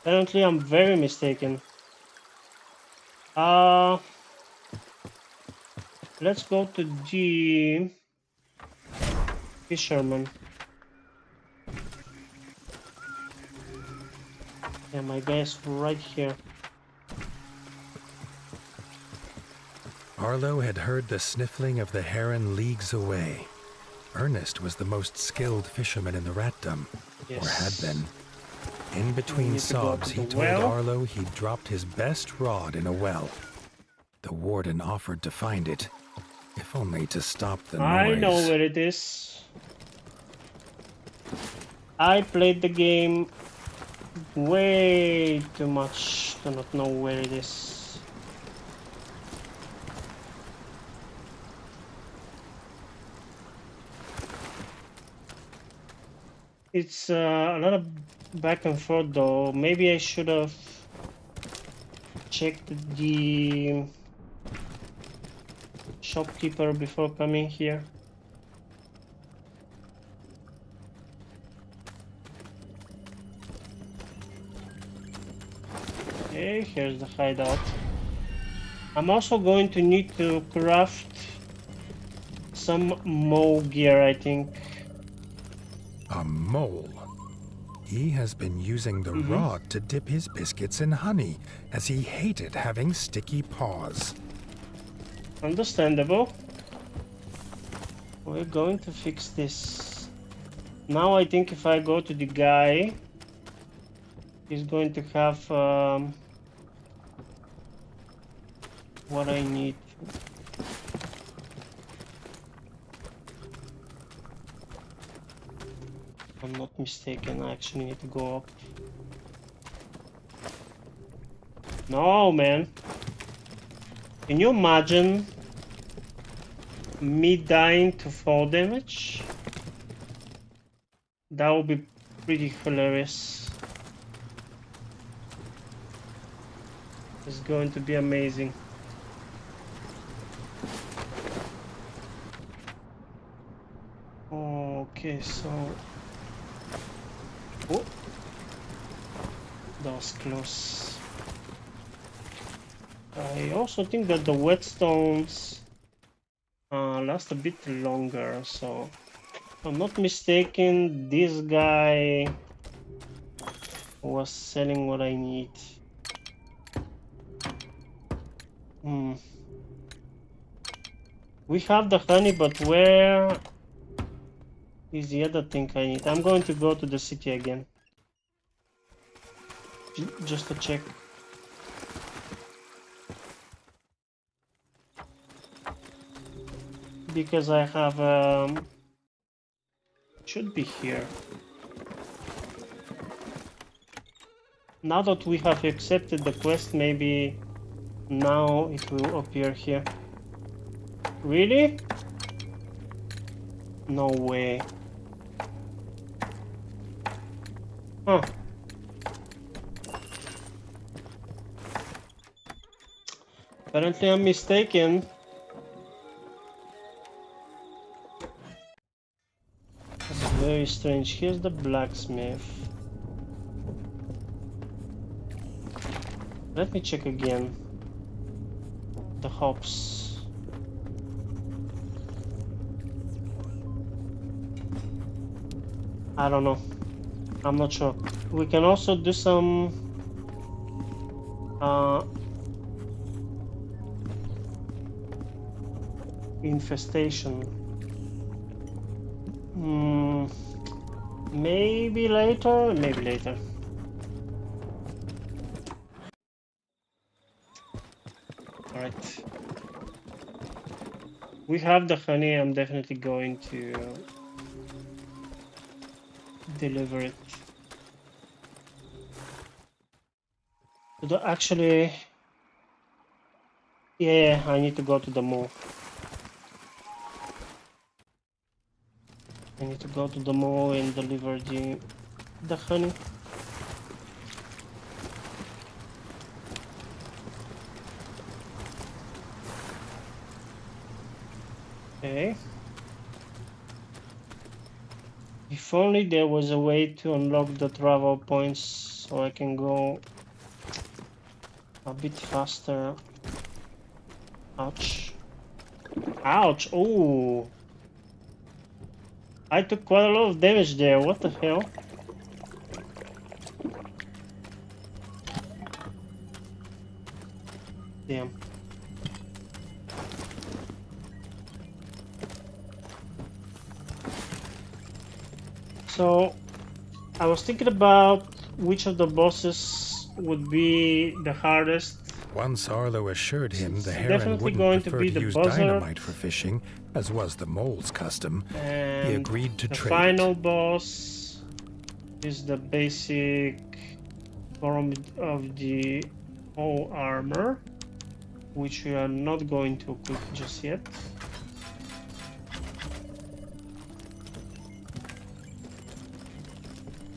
Apparently, I'm very mistaken. Let's go to the fisherman. Yeah, my guy is right here. Arlo had heard the sniffling of the heron leagues away. Ernest was the most skilled fisherman in the Ratdom, or had been. In between sobs, he told Arlo he'd dropped his best rod in a well. The warden offered to find it, if only to stop the noise. I know where it is. I played the game way too much to not know where it is. It's a lot of back and forth though. Maybe I should have checked the shopkeeper before coming here. Okay, here's the hideout. I'm also going to need to craft some mole gear, I think. A mole? He has been using the rod to dip his biscuits in honey, as he hated having sticky paws. Understandable. We're going to fix this. Now I think if I go to the guy, he's going to have what I need. If I'm not mistaken, I actually need to go up. No, man. Can you imagine me dying to fall damage? That would be pretty hilarious. It's going to be amazing. Okay, so... Oh! That was close. I also think that the whetstones last a bit longer, so if I'm not mistaken, this guy was selling what I need. We have the honey, but where is the other thing I need? I'm going to go to the city again. Just to check. Because I have should be here. Now that we have accepted the quest, maybe now it will appear here. Really? No way. Huh. Apparently I'm mistaken. That's very strange. Here's the blacksmith. Let me check again. The hops. I don't know. I'm not sure. We can also do some infestation. Maybe later. Maybe later. Alright. We have the honey. I'm definitely going to deliver it. Actually, yeah, I need to go to the mall. I need to go to the mall and deliver the honey. Okay. If only there was a way to unlock the travel points so I can go a bit faster. Ouch. Ouch! Oh! I took quite a lot of damage there, what the hell? Damn. So, I was thinking about which of the bosses would be the hardest. Once Arlo assured him the It's heron definitely wouldn't going to prefer be to the use buzzard. dynamite for fishing, as was the mole's custom. He And agreed to the trade final it. boss is the basic form of the whole armor, which we are not going to equip just yet.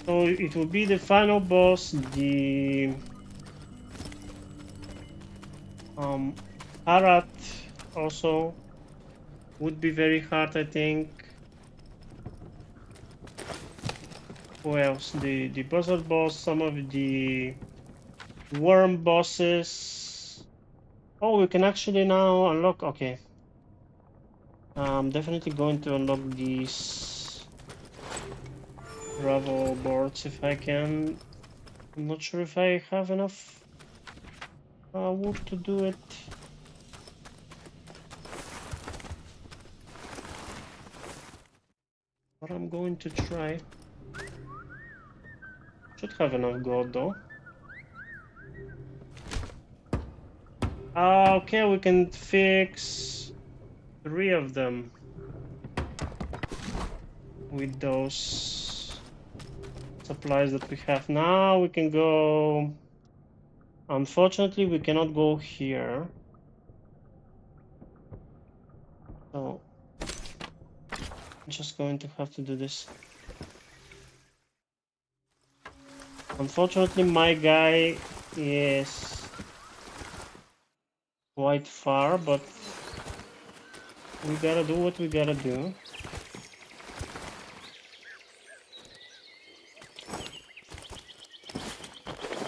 So it will be the final boss, the Harat also would be very hard, I think. Who else? The buzzard boss, some of the worm bosses. Oh, we can actually now unlock. Okay. I'm definitely going to unlock these gravel boards if I can. I'm not sure if I have enough wood to do it. But I'm going to try. Should have enough gold though. Okay, we can fix 3 of them with those supplies that we have. Now we can go. Unfortunately, we cannot go here. So I'm just going to have to do this. Unfortunately, my guy is quite far, but we gotta do what we gotta do.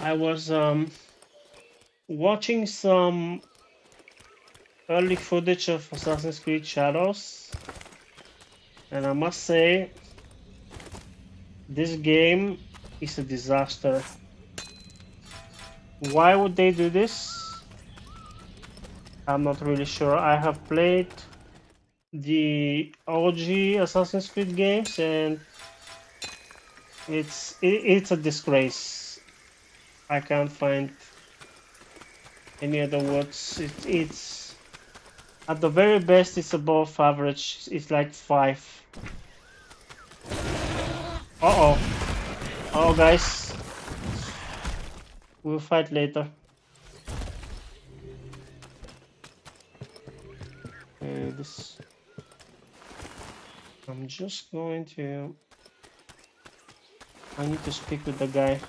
I was watching some early footage of Assassin's Creed Shadows, and I must say this game is a disaster. Why would they do this? I'm not really sure. I have played the OG Assassin's Creed games, and it's a disgrace. I can't find any other words. It's at the very best, it's above average. It's like 5. Uh-oh. Oh, guys. We'll fight later. Okay, this... I'm just going to... I need to speak with the guy.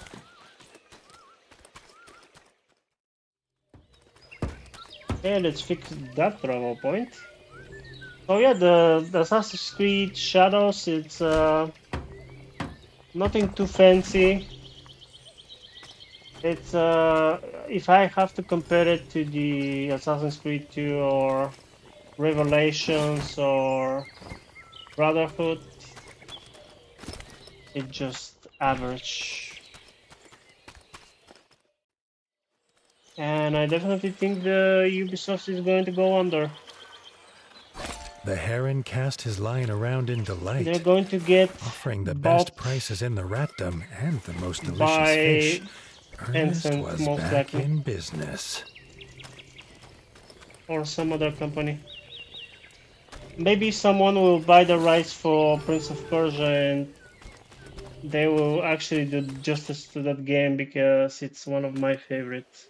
Okay, let's fix that travel point. Oh yeah, the Assassin's Creed Shadows, it's nothing too fancy. It's if I have to compare it to the Assassin's Creed 2 or Revelations or Brotherhood, it's just average. And I definitely think the Ubisoft is going to go under. The heron cast his line around in delight, They're going to get offering the bought best prices in the ratdom and the most delicious by fish. Ernest Tencent, was most back likely. in business. or some other company. Maybe someone will buy the rights for Prince of Persia and they will actually do justice to that game because it's one of my favorites.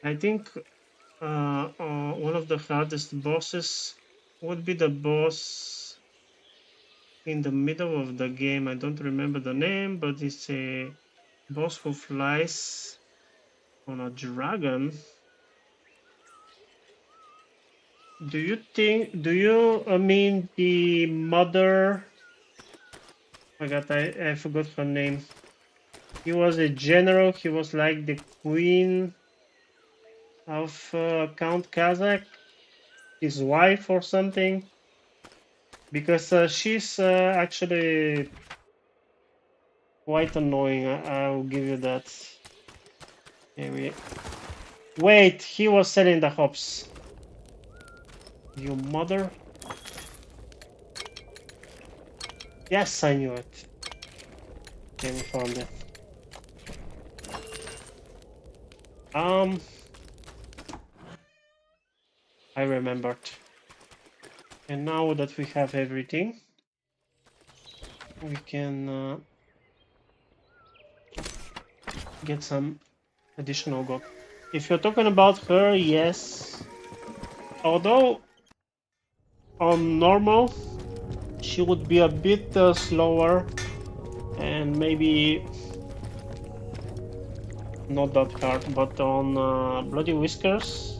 I think one of the hardest bosses would be the boss in the middle of the game. I don't remember the name, but it's a boss who flies on a dragon. Do you mean the mother? I forgot her name. He was a general. He was like the queen of Count Kazakh, his wife or something. Because she's actually quite annoying. I'll give you that. Maybe. Wait, he was selling the hops. You mother. Yes, I knew it. Okay, we found it. I remembered. And now that we have everything, we can get some additional gold. If you're talking about her, yes. Although on normal, she would be a bit slower and maybe not that hard, but on Bloody Whiskers,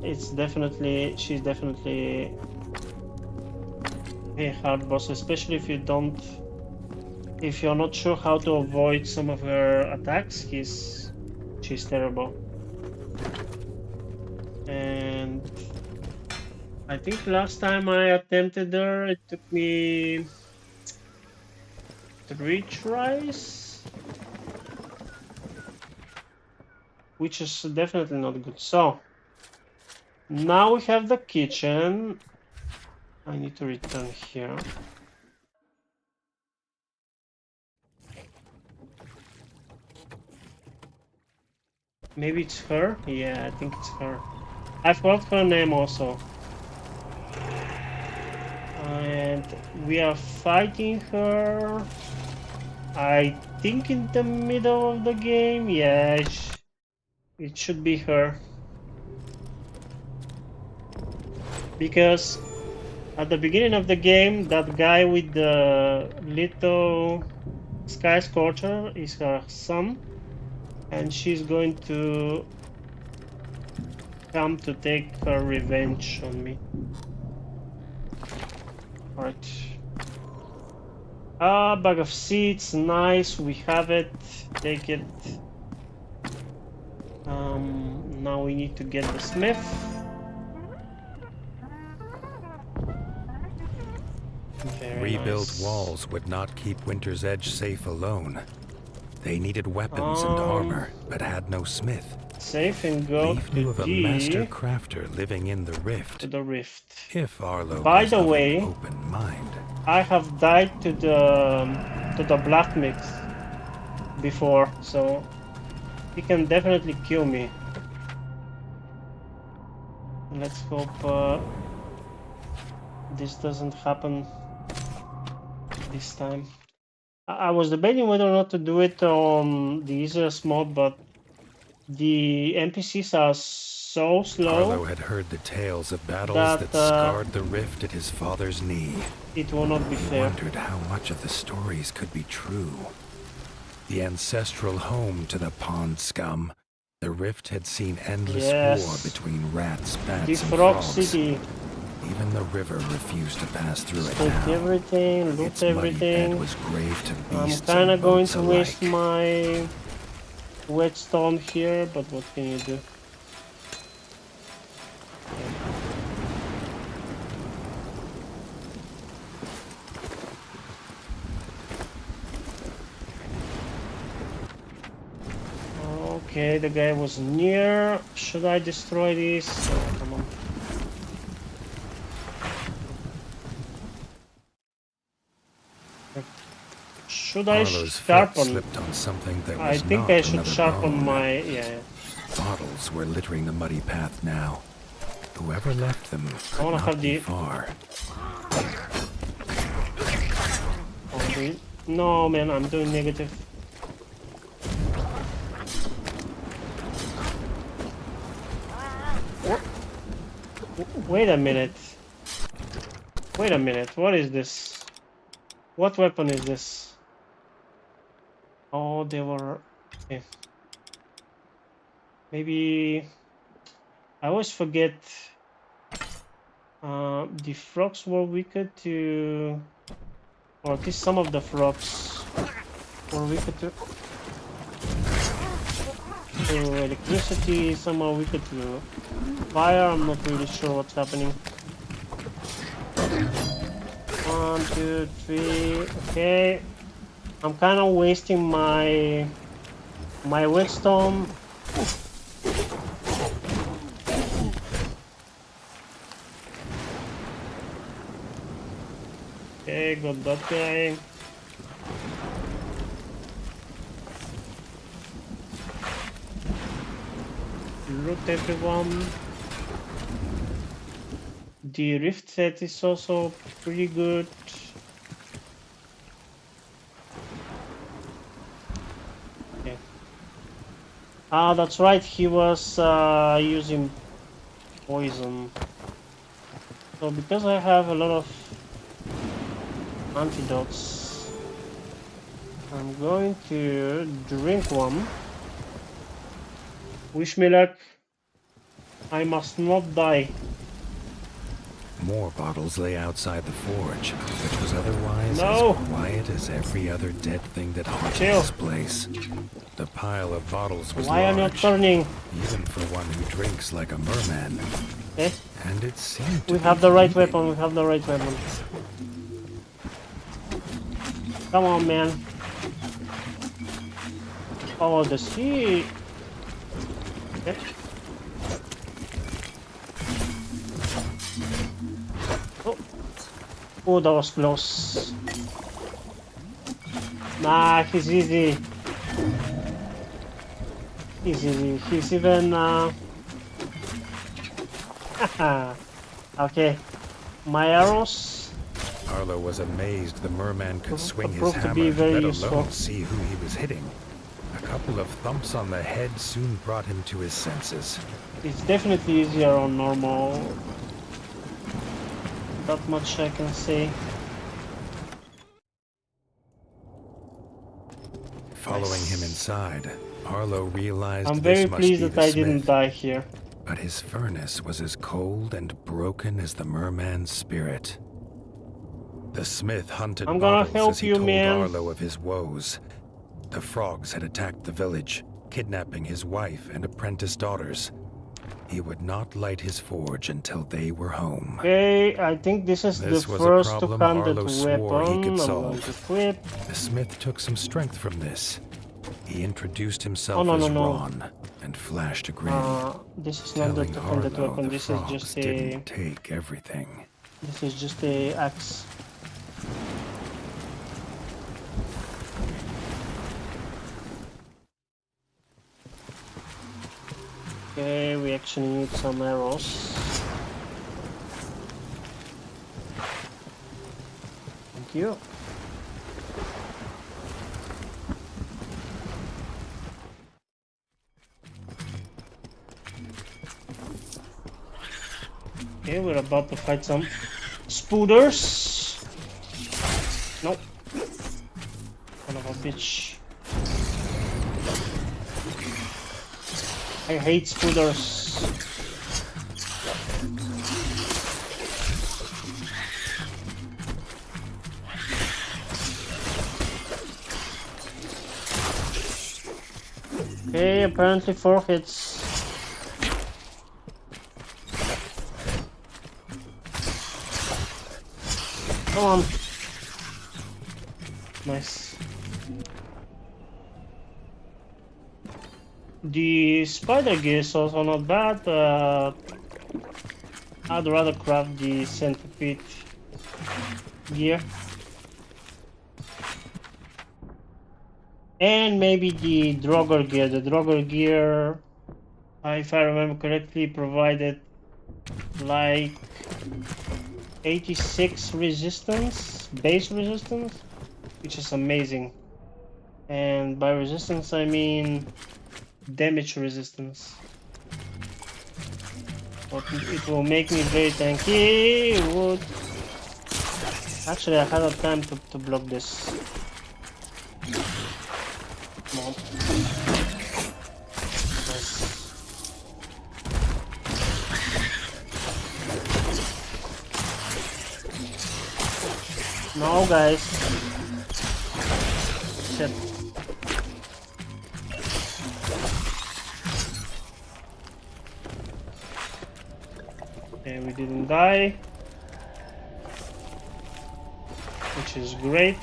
she's definitely a hard boss, especially if you're not sure how to avoid some of her attacks. She's terrible. And I think last time I attempted her, it took me 3 tries, which is definitely not good. So now we have the kitchen. I need to return here. Maybe it's her? Yeah, I think it's her. I forgot her name also. And we are fighting her. I think in the middle of the game. Yeah, it should be her. Because at the beginning of the game, that guy with the little Sky Scorcher is her son. And she's going to come to take her revenge on me. Alright. Bag of seeds, nice, we have it. Take it. Now we need to get the smith. Very Rebuilt nice. walls would not keep Winter's Edge safe alone. They needed weapons and armor, but had no smith. Save and go Leif knew of to a master crafter living in the rift. the rift. If Arlo By was the of way, an open mind. I have died to the blacksmith before, so he can definitely kill me. Let's hope this doesn't happen this time. I was debating whether or not to do it on the easiest mode, but the NPCs are so slow. Arlo had heard the tales of battles that scarred the rift at his father's knee. It will not be He fair. wondered how much of the stories could be true. The ancestral home to the pond scum, the rift had seen endless war between rats, bats, This and Frog frogs. City. Even the river refused to pass through it Take now. everything, loot Its muddy bed everything. was grave to I'm beasts kinda and going boats to waste alike. my whetstone here, but what can you do? Okay, the guy was near. Should I destroy this? Oh, come on. Should I Arlo's foot sharpen? slipped on something that I was think not I should another sharpen bone. my... Yeah. bottles were littering the muddy path now. Whoever left them could not be far. Okay. No, man, I'm doing negative. Wait a minute. Wait a minute. What is this? What weapon is this? Oh, they were... Okay. Maybe... I always forget... the frogs were weaker to... Or at least some of the frogs were weaker to electricity, some are weaker to fire. I'm not really sure what's happening. 1, 2, 3. Okay. I'm kind of wasting my whetstone. Okay, got that guy. Loot everyone. The rift set is also pretty good. Okay. Ah, that's right, he was using poison. So because I have a lot of antidotes, I'm going to drink one. Wish me luck. I must not die. More bottles lay outside the forge, which was otherwise No. as quiet as every other dead thing that haunted Chill. this place. The pile of bottles was Why are you large, not turning? even for one who drinks like a merman. Okay. And it seemed to We be have the right healing. weapon. We have the right weapon. Come on, man. Oh, the sea. Okay. Oh. Oh, that was close. Nah, he's easy. He's easy. He's even, okay. My arrows. Arlo was amazed the merman could swing his proved to hammer, be very let useful. alone see who he was hitting. A couple of thumps on the head soon brought him to his senses. It's definitely easier on normal. That much I can say. Following him inside, Arlo realized I'm this very must pleased be that the I smith. didn't die here. But his furnace was as cold and broken as the merman's spirit. The smith hunted I'm gonna bottles help as he you, told man. Arlo of his woes. The frogs had attacked the village, kidnapping his wife and apprentice daughters. He would not light his forge until they were home. Okay, I think this is This the was a first problem two-handed Arlo swore he weapon. could I'm solve. going to equip. The smith took some strength from this. He introduced himself Oh, no, as no, no. Ron and flashed a grin. This is not the telling two-handed Arlo weapon. the This is frogs just a. didn't take everything. This is just a axe. Okay, we actually need some arrows. Thank you. Okay, we're about to fight some spooders. Nope. Son of a bitch. I hate spooders. Okay, apparently 4 hits. Come on. Nice. The spider gear is also not bad, but I'd rather craft the centipede gear. And maybe the Draugr gear. The Draugr gear if I remember correctly, provided like 86 resistance, base resistance, which is amazing. And by resistance I mean damage resistance. But it will make me very tanky. Wood. Actually, I had a time to block this. Come on. Nice. No, guys. Shit. Okay, we didn't die, which is great.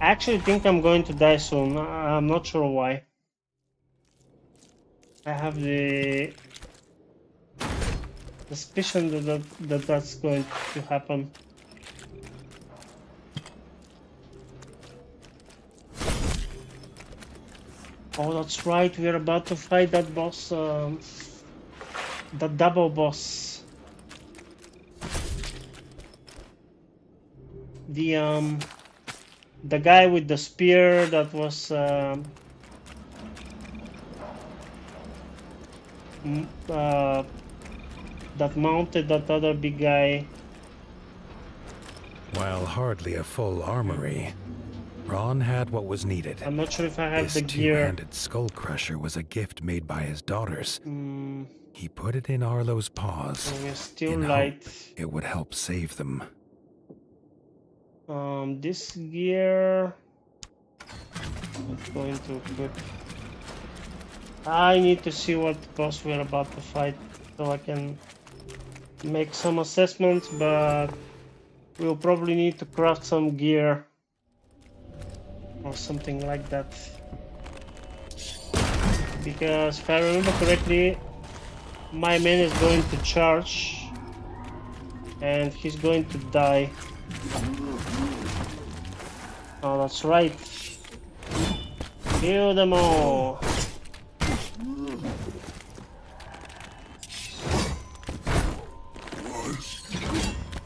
I actually think I'm going to die soon. I'm not sure why. I have the suspicion that that's going to happen. Oh, that's right. We're about to fight that boss, that double boss. The guy with the spear that was that mounted that other big guy. While hardly a full armory, Ron had what was needed. I'm not sure if I have This the gear. two-handed skull crusher was a gift made by his daughters. He put it in Arlo's paws We're still in light. hope it would help save them. This gear I'm going to equip. I need to see what boss we're about to fight so I can make some assessments, but we'll probably need to craft some gear or something like that, because if I remember correctly, my man is going to charge and he's going to die. Oh, that's right. Kill them all.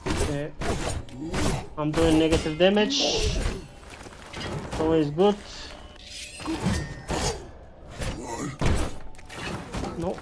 Okay. I'm doing negative damage. Always good. No.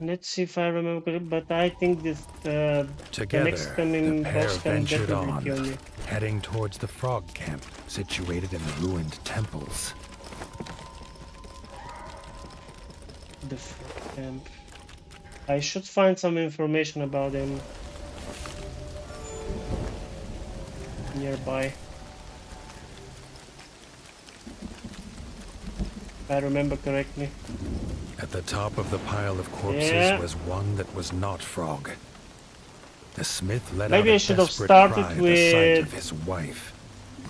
Let's see if I remember correctly, but I think this the next coming the pair boss can ventured definitely on, kill me. heading towards the frog camp situated in the ruined temples. The camp. I should find some information about him nearby. If I remember correctly. At the top of the pile of corpses was one that was not Frog. The smith let Maybe out I a should have desperate started cry at the with sight of his wife,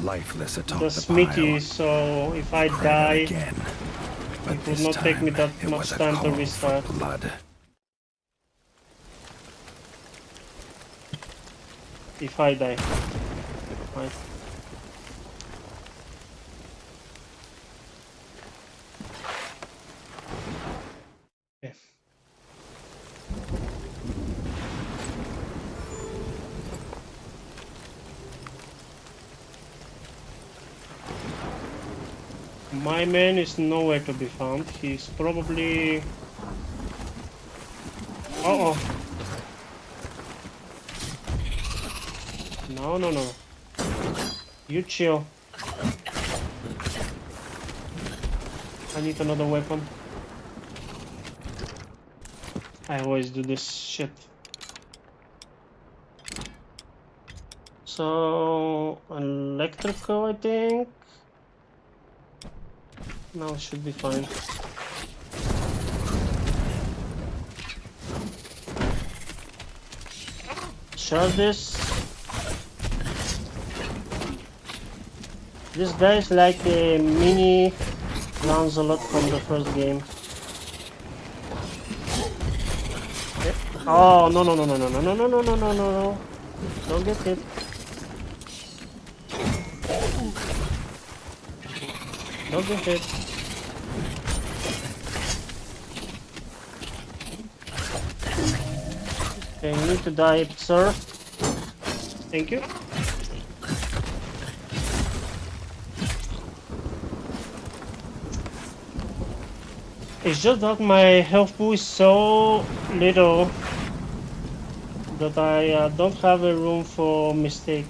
lifeless atop the the smithy, pile. so if I Cried out die, again, but it would this not take me time that it much was a time to call for restart. blood. If I die. Right. Okay. My man is nowhere to be found. He's probably... Uh-oh. No, no, no. You chill. I need another weapon. I always do this shit. So... electrical, I think. Now it should be fine. Charge this. This guy is like a mini Lancelot from the first game. Oh, no, no, no, no, no, no, no, no, no, no, no, no. Don't get hit. Don't get hit. Okay, you need to die, sir. Thank you. It's just that my health pool is so little that I don't have a room for mistake.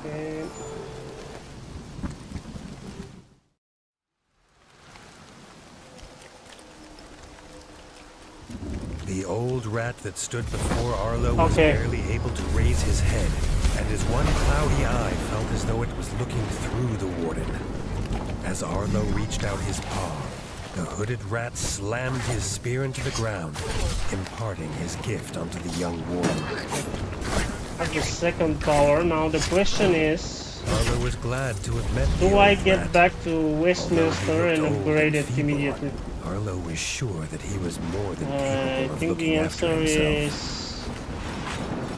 Okay. The old rat that stood before Arlo was Okay. barely able to raise his head, and his one cloudy eye felt as though it was looking through the warden. As Arlo reached out his paw, the hooded rat slammed his spear into the ground, imparting his gift onto the young warden. That's the second power. Now the question is, Arlo was glad to have met the do I old get rat. back to Although he Westminster looked and old upgrade it feeble, immediately? Arlo was sure that he was more than I capable of think the looking after answer himself.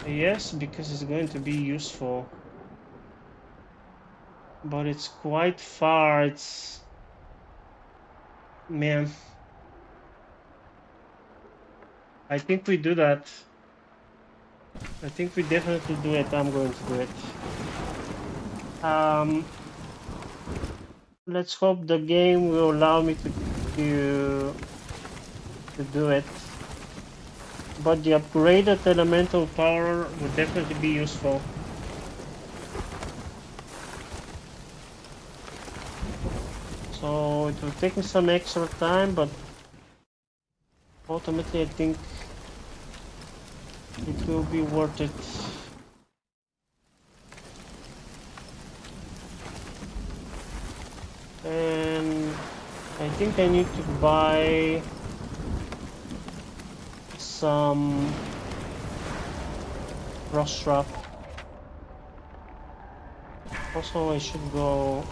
is yes, because it's going to be useful. But it's quite far. It's... Man. I think we do that. I think we definitely do it. I'm going to do it. Let's hope the game will allow me to do it. But the upgraded elemental power would definitely be useful. So it will take me some extra time, but ultimately I think it will be worth it. And I think I need to buy some rust trap. Also, I should go.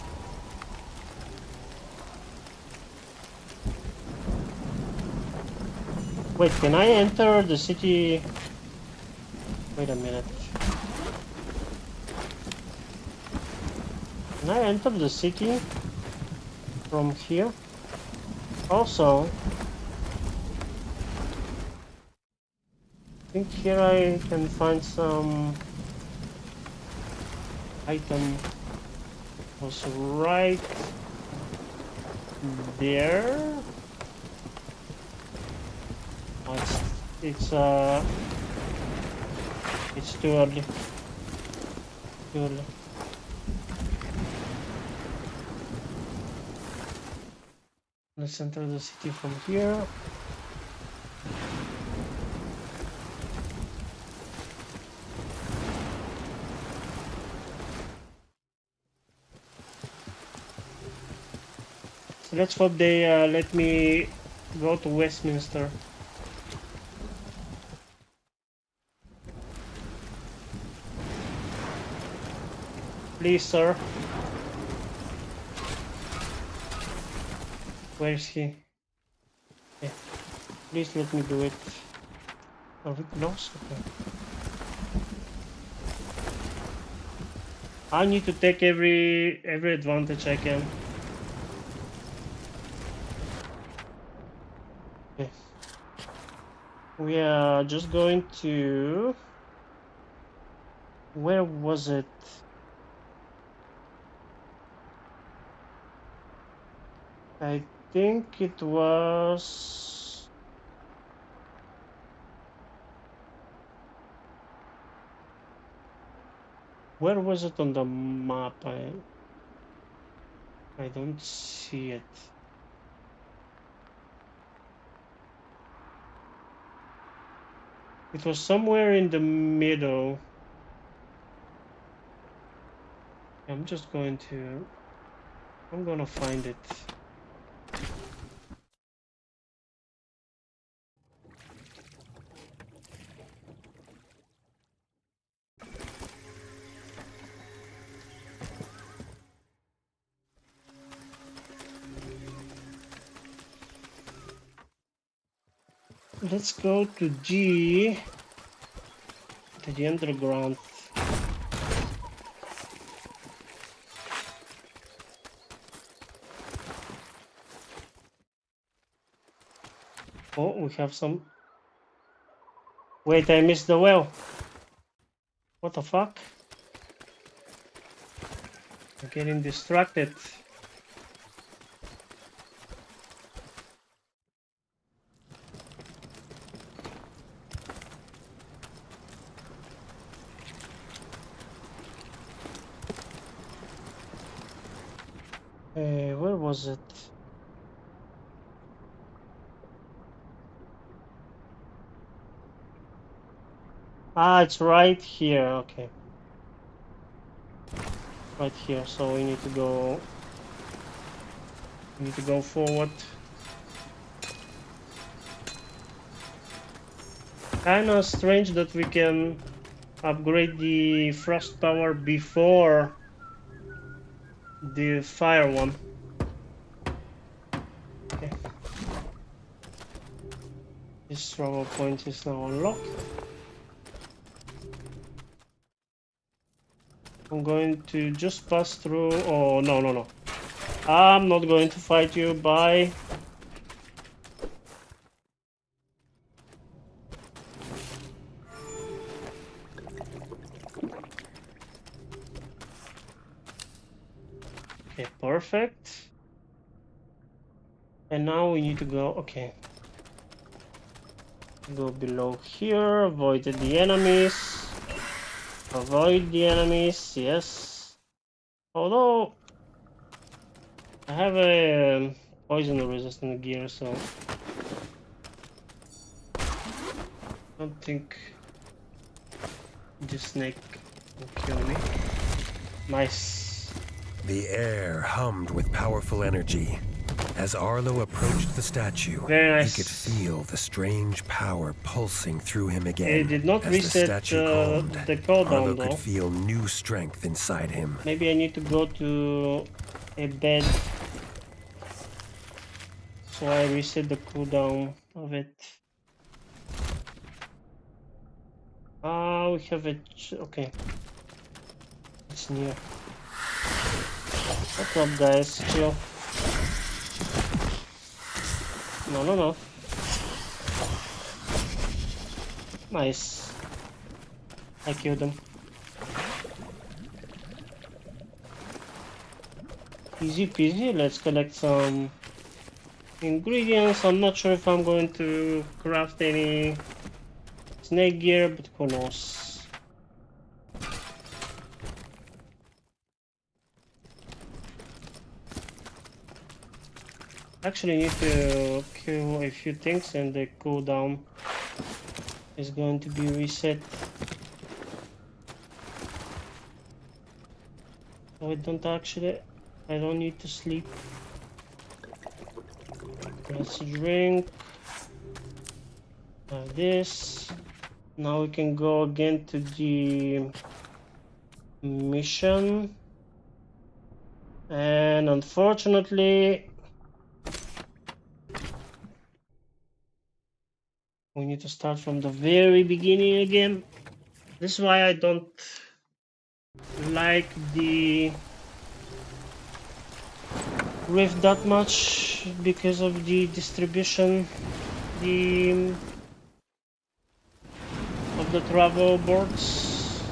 Wait, can I enter the city? Wait a minute. Can I enter the city from here? Also, I think here I can find some item. Was right there. Oh, it's too early. Too early. Let's enter the city from here. So let's hope they let me go to Westminster. Please, sir. Where is he? Yeah. Please let me do it. Are we close? Okay. I need to take every advantage I can. Okay. We are just going to... Where was it? I think it was... Where was it on the map? I don't see it. It was somewhere in the middle. I'm gonna find it. let's go to the underground. Oh, we have some. Wait, I missed the well. What the fuck? I'm getting distracted. Where was it? Ah, it's right here. Okay. Right here. So we need to go. We need to go forward. Kinda strange that we can upgrade the frost power before the fire one. Okay. This travel point is now unlocked. I'm going to just pass through. Oh, no, no, no. I'm not going to fight you. Bye. Okay, perfect. And now we need to go. Okay. Go below here. Avoid the enemies. Avoid the enemies. Yes. Although I have a poison resistant gear, so I don't think this snake will kill me. Nice. The air hummed with powerful energy. As Arlo approached the statue, Very nice. he could feel the strange power pulsing through him again. It did not As reset the statue calmed, the cooldown Arlo though. could feel new strength inside him. Maybe I need to go to a bed so I reset the cooldown of it. We have it. Okay. It's near. What's up, guys? Chill. No, no, no. Nice. I killed him. Easy peasy. Let's collect some ingredients. I'm not sure if I'm going to craft any snake gear, but who knows. Actually need to kill a few things and the cooldown is going to be reset. So I don't need to sleep. Let's drink. Have this. Now we can go again to the mission. And unfortunately, we need to start from the very beginning again. This is why I don't like the Rift that much, because of the distribution of the travel boards.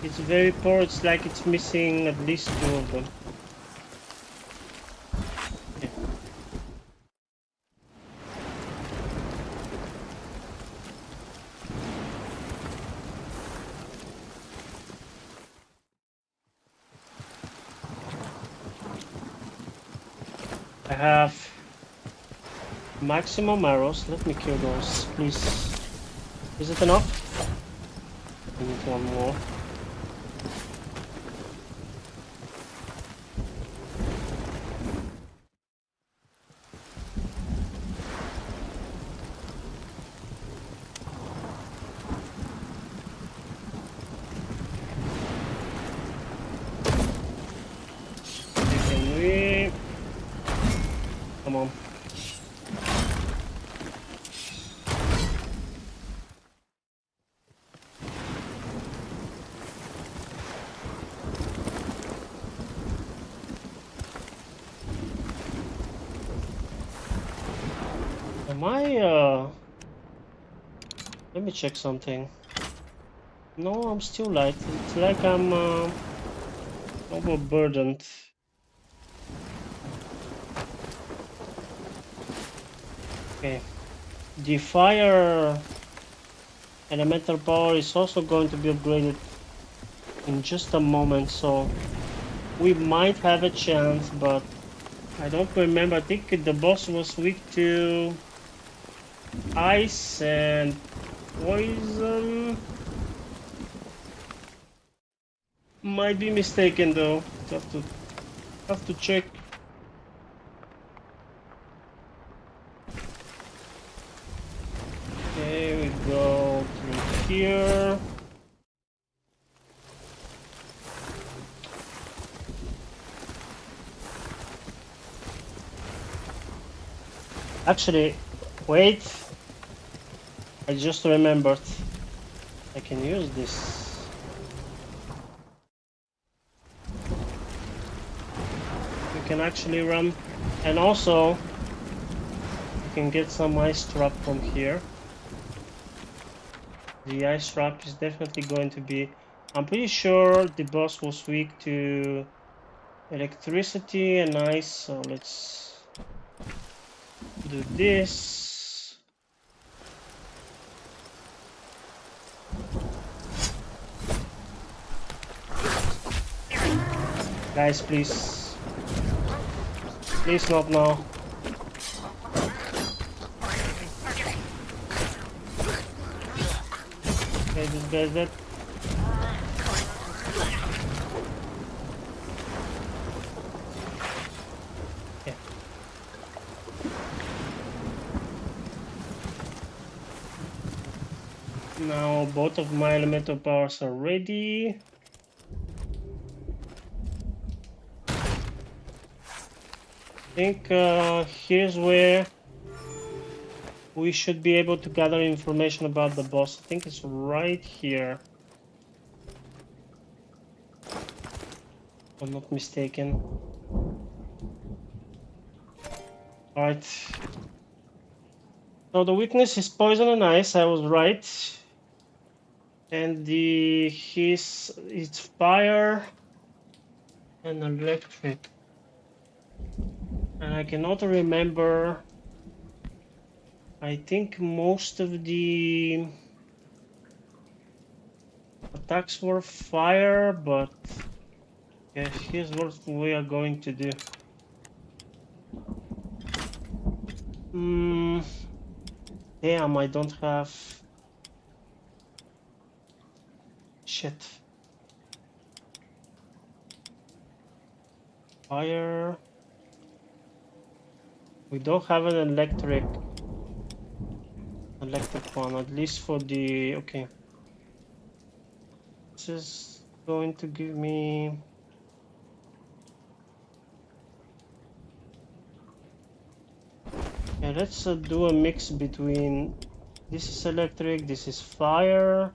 It's very poor. It's like it's missing at least 2 of them. I have maximum arrows. Let me kill those, please. Is it enough? I need one more. Come on. Am I, let me check something. No, I'm still light. It's like I'm, overburdened. Okay. The fire elemental power is also going to be upgraded in just a moment, so we might have a chance, but I don't remember. I think the boss was weak to ice and poison. Might be mistaken though. Have to check. Okay, we go through here. Actually, wait. I just remembered. I can use this. We can actually run. And also, we can get some ice trap from here. The ice trap is definitely going to be... I'm pretty sure the boss was weak to electricity and ice, so let's do this. Guys, please. Please not now. Okay, this guy's dead. Okay. Now both of my elemental powers are ready. I think here's where we should be able to gather information about the boss. I think it's right here, if I'm not mistaken. Alright. So the weakness is poison and ice, I was right. And it's fire and electric. And I cannot remember. I think most of the attacks were fire, but yeah, here's what we are going to do. Damn, I don't have... Shit. Fire... We don't have an electric one, at least for the... Okay. This is going to give me... Yeah, let's do a mix between... This is electric, this is fire.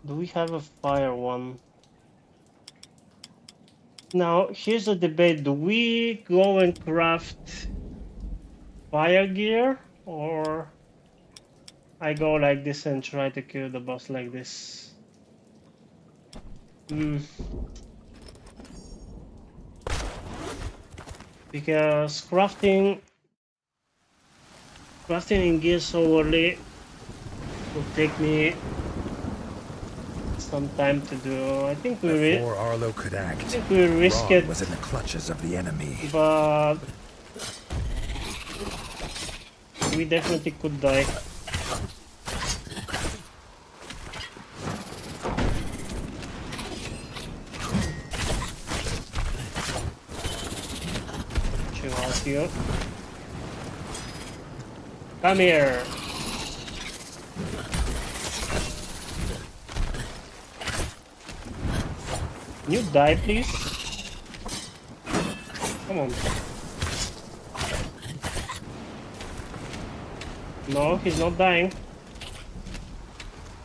Do we have a fire one? Now, here's the debate. Do we go and craft fire gear, or I go like this and try to kill the boss like this? Because crafting in gear so early will take me some time to do. I think we Before Arlo could act, I think we risk Ron it, was in the clutches of the enemy. but we definitely could die. Chill out here. Come here. Can you die, please? Come on. No, he's not dying.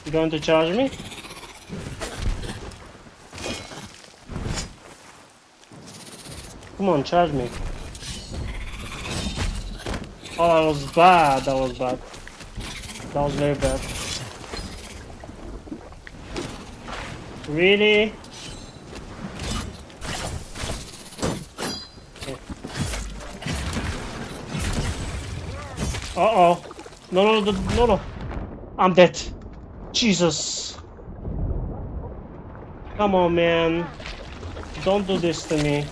You going to charge me? Come on, charge me. Oh, that was bad. That was bad. That was very bad. Really? Okay. Uh-oh. No, no, no, no. I'm dead. Jesus. Come on, man. Don't do this to me.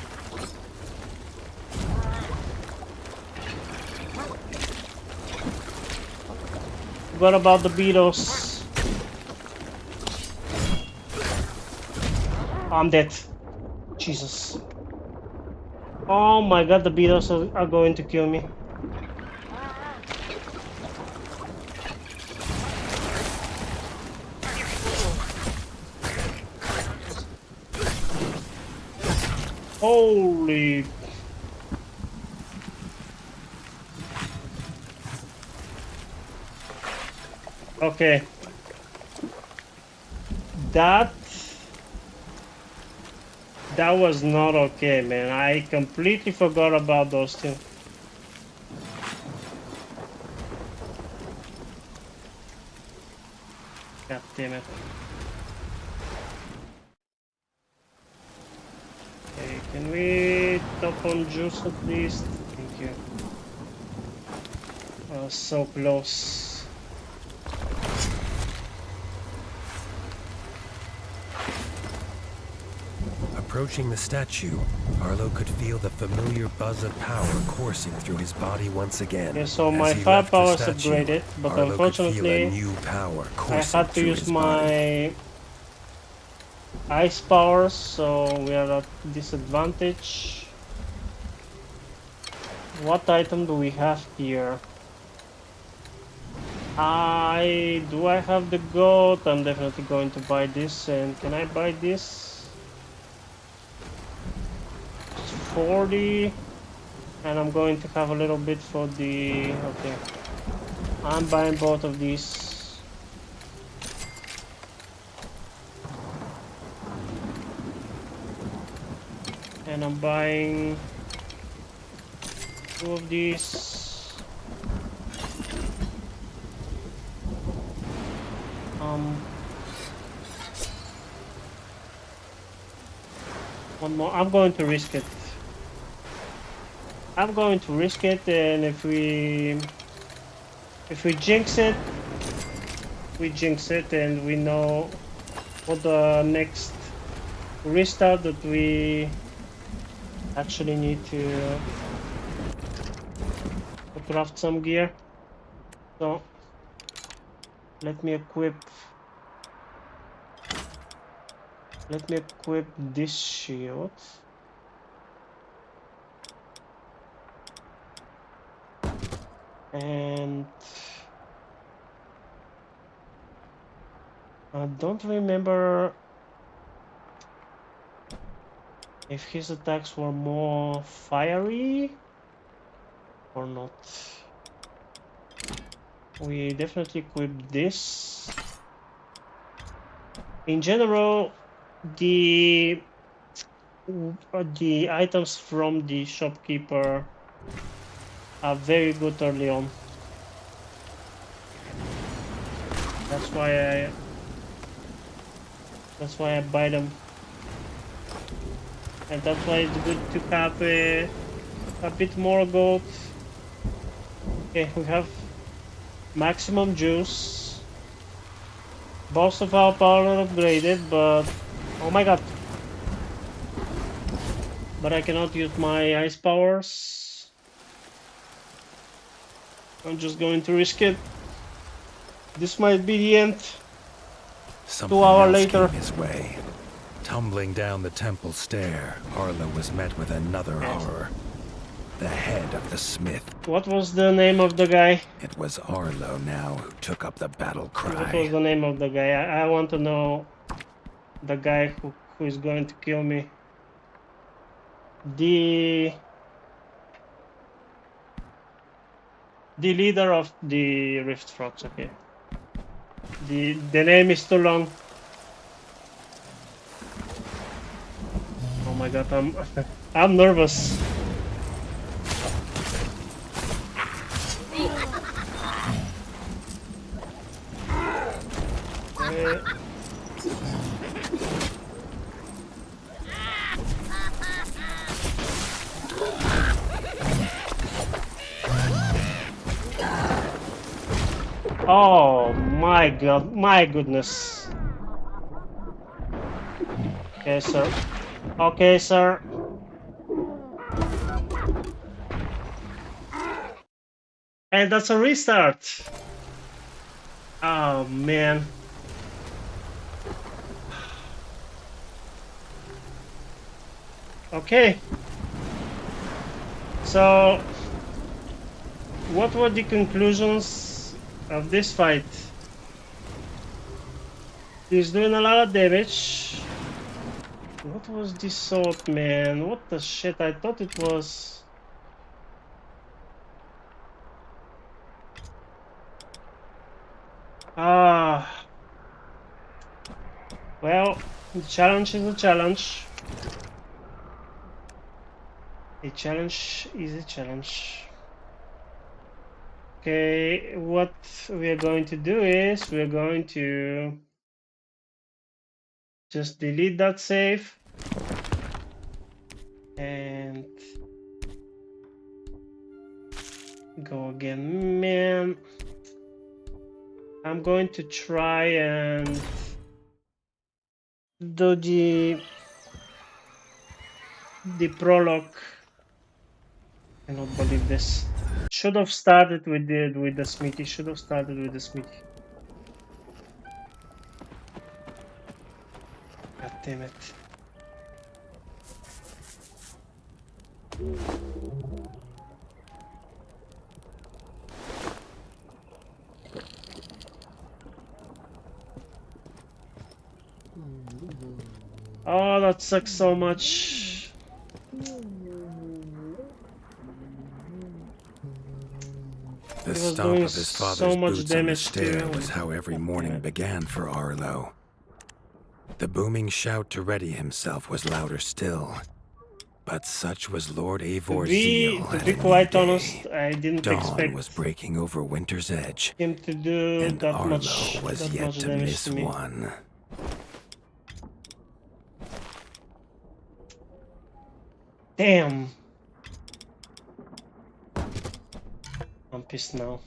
What about the Beatles? I'm dead. Jesus. Oh my god, the Beatles are going to kill me. Holy. Okay. That was not okay, man. I completely forgot about those two. God damn it. Okay, can we top on juice at least? Thank you. So close. Approaching the statue, Arlo could feel the familiar buzz of power coursing through his body once again. Yeah, so my As he fire left the power is statue, upgraded, but Arlo could feel a unfortunately new power I coursing had to through use his body. my ice powers, so we are at disadvantage. What item do we have here? Do I have the goat? I'm definitely going to buy this. And can I buy this? It's 40. And I'm going to have a little bit for the... Okay. I'm buying both of these. And I'm buying 2 of these. One more. I'm going to risk it. I'm going to risk it, and if we jinx it, we jinx it, and we know for the next restart that we actually need to craft some gear. So let me equip this shield. And I don't remember if his attacks were more fiery or not. We definitely equip this. In general, the items from the shopkeeper are very good early on. That's why I buy them, and that's why it's good to have a bit more gold. Okay, we have maximum juice. Most of our power are upgraded, but oh my god! But I cannot use my ice powers. I'm just going to risk it. This might be the end. Something 2 hours else later. came his way. Tumbling down the temple stair, Arlo was met with another horror. The head of the smith. What was the name of the guy? It was Arlo now who took up the battle cry. What was the name of the guy? I want to know the guy who is going to kill me. The leader of the Rift Frogs, okay. The name is too long. Oh my god, I'm nervous. Oh my god, my goodness. Okay, sir. Okay, sir. And that's a restart. Oh man. Okay. So, what were the conclusions of this fight? He's doing a lot of damage. What was this sword, man? What the shit? I thought it was... Ah. Well, the challenge is a challenge. A challenge is a challenge. Okay, what we are going to do is we're going to just delete that save and go again. Man, I'm going to try and do the prologue. I cannot believe this. Should have started with the smithy. Should have started with the smithy. God damn it. Oh, that sucks so much. The stomp of his father's boots on the stair was how every morning began for Arlo. The booming shout to ready himself was louder still. But such was Lord Eivor's zeal. To be quite honest, I didn't expect dawn was breaking over Winter's Edge, him to do and that Arlo much, was that yet much to damage miss to me. one. Damn. I'm pissed now.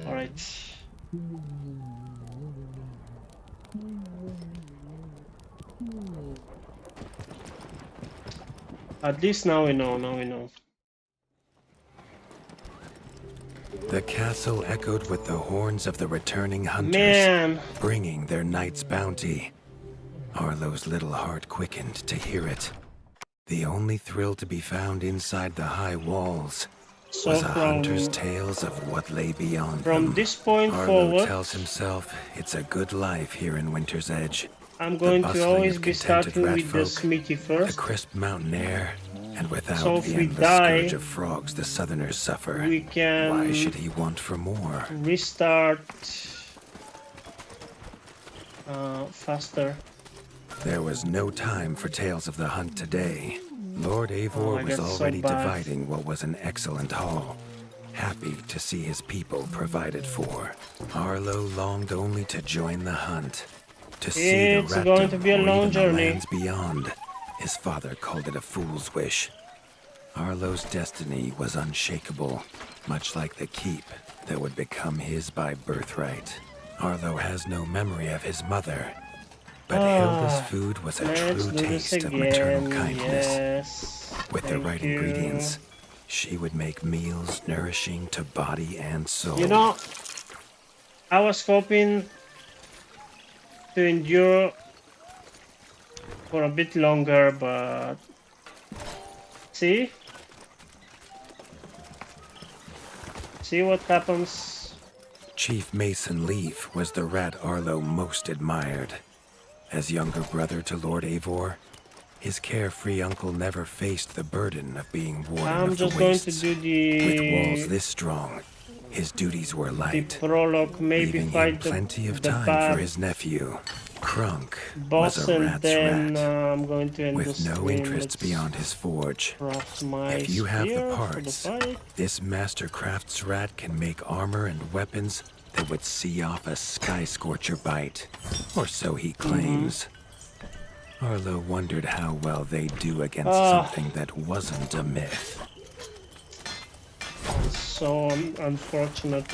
All right. At least now we know, now we know. The castle echoed with the horns of the returning hunters, Man, bringing their night's bounty. Arlo's little heart quickened to hear it. The only thrill to be found inside the high walls so was a hunter's tales of what lay beyond from them. this point Arlo forward, tells himself it's a good life here in Winter's Edge. I'm going to bustling always of be contented starting with the ratfolk, smithy The first. crisp mountain air, and without So if the we endless die, scourge of frogs the southerners suffer. We can Why should he want for more? restart faster. There was no time for tales of the hunt today. Lord Eivor I was got so already bad. dividing what was an excellent haul, happy to see his people provided for. Arlo longed only to join the hunt, to see It's the going to Reptum be a or long even journey. the lands beyond. His father called it a fool's wish. Arlo's destiny was unshakable, much like the keep that would become his by birthright. Arlo has no memory of his mother, but Hilda's food was a Let's true do this taste of maternal again. kindness. Yes. With the Thank right you. ingredients, she would make meals nourishing to body and soul. You know, I was hoping to endure for a bit longer, but see what happens. Chief Mason Leaf was the rat Arlo most admired. As younger brother to Lord Eivor, his carefree uncle never faced the burden of being warden I'm of the just going to wastes. do With walls the this strong, his duties were light, prologue, maybe leaving him fight plenty of the time bad for his nephew. Krunk boss, was a and rat's then rat, I'm going to end the with no stream. interests Let's beyond his forge. craft my If you have the spear for parts, fight. this Master Crafts rat can make armor and weapons that would see off a sky scorcher bite, or so he claims. Arlo wondered how well they do against something that wasn't a myth. So unfortunate.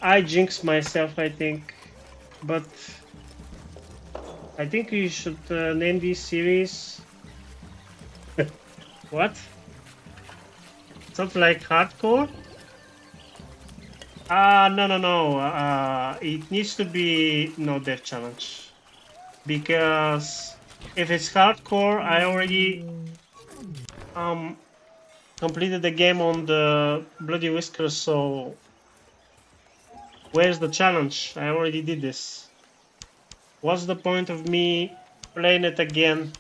I jinxed myself, I think, but I think we should name this series. What? Something like hardcore? No. It needs to be no death challenge, because if it's hardcore, I already completed the game on the Bloody Whiskers, so where's the challenge? I already did this. What's the point of me playing it again,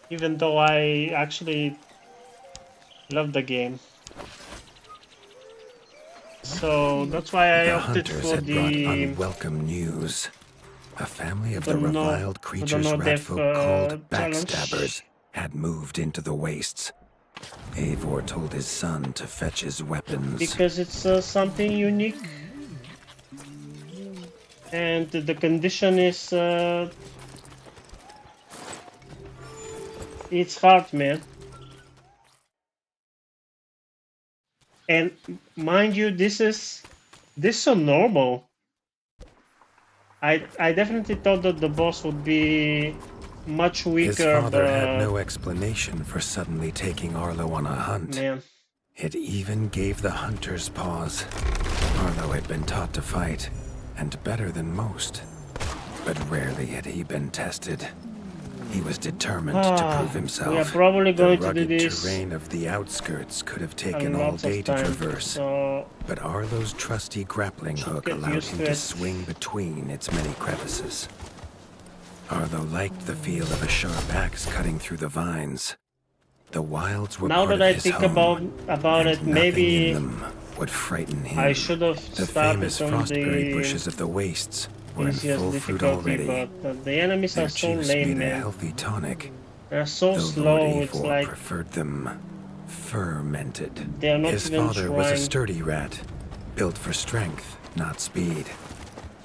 even though I actually love the game? So that's why I The opted hunters for had brought the unwelcome news. A family of the the no- reviled the creatures no death, ratfolk called challenge. Backstabbers had moved into the wastes. Eivor told his son to fetch his weapons. because it's something unique, and the condition is it's hard, man. And mind you, this is so normal. I definitely thought that the boss would be much weaker. His father but, had no explanation for suddenly taking Arlo on a hunt. man. It even gave the hunters pause. Arlo had been taught to fight, and better than most. But rarely had he been tested. He was determined to prove himself. We are probably going the to do rugged this terrain of the outskirts could have taken a all lot day of to time, traverse. so But Arlo's trusty grappling hook get allowed used him to to it. swing between its many crevices. Arlo liked the feel of a sharp axe cutting through the vines. The wilds were now part that of I his think home, about and it, nothing maybe in them would frighten him. I should have The started famous on frostberry the bushes of the wastes were in easiest full fruit difficulty, already. but the enemies Their are so chiefs lame, made a man. healthy tonic, They're so though slow. Lord It's Eivor like preferred them fermented. they are not His even father was a trying. sturdy rat, built for strength, not speed.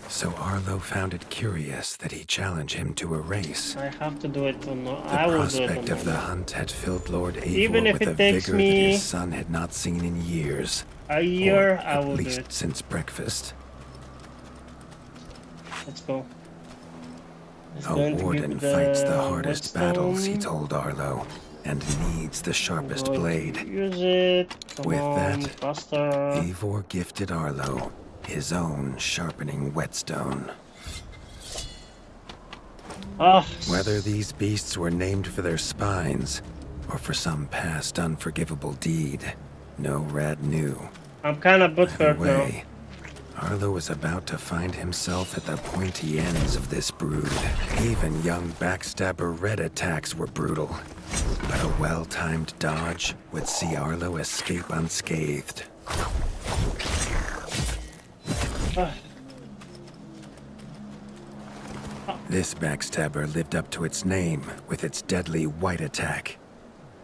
So Arlo found it curious that he challenge him to a race. I have to do it or not. The I will do it prospect or of the not. hunt had filled Lord Even Eivor if with it a takes vigor that me his son had not seen in years. A year, or I at will do least it. since breakfast. Let's go. It's A going to warden give fights the hardest battles, he whetstone. told Arlo, and needs the sharpest Going to blade. Use it. Come With on, that, faster. Eivor gifted Arlo his own sharpening whetstone. Ah, Whether these beasts were named for their spines or for some past unforgivable deed, no rat knew. I'm kind of Either butthurt now. way, Arlo was about to find himself at the pointy ends of this brood. Even young backstabber red attacks were brutal, but a well-timed dodge would see Arlo escape unscathed. Ah, This backstabber lived up to its name with its deadly white attack,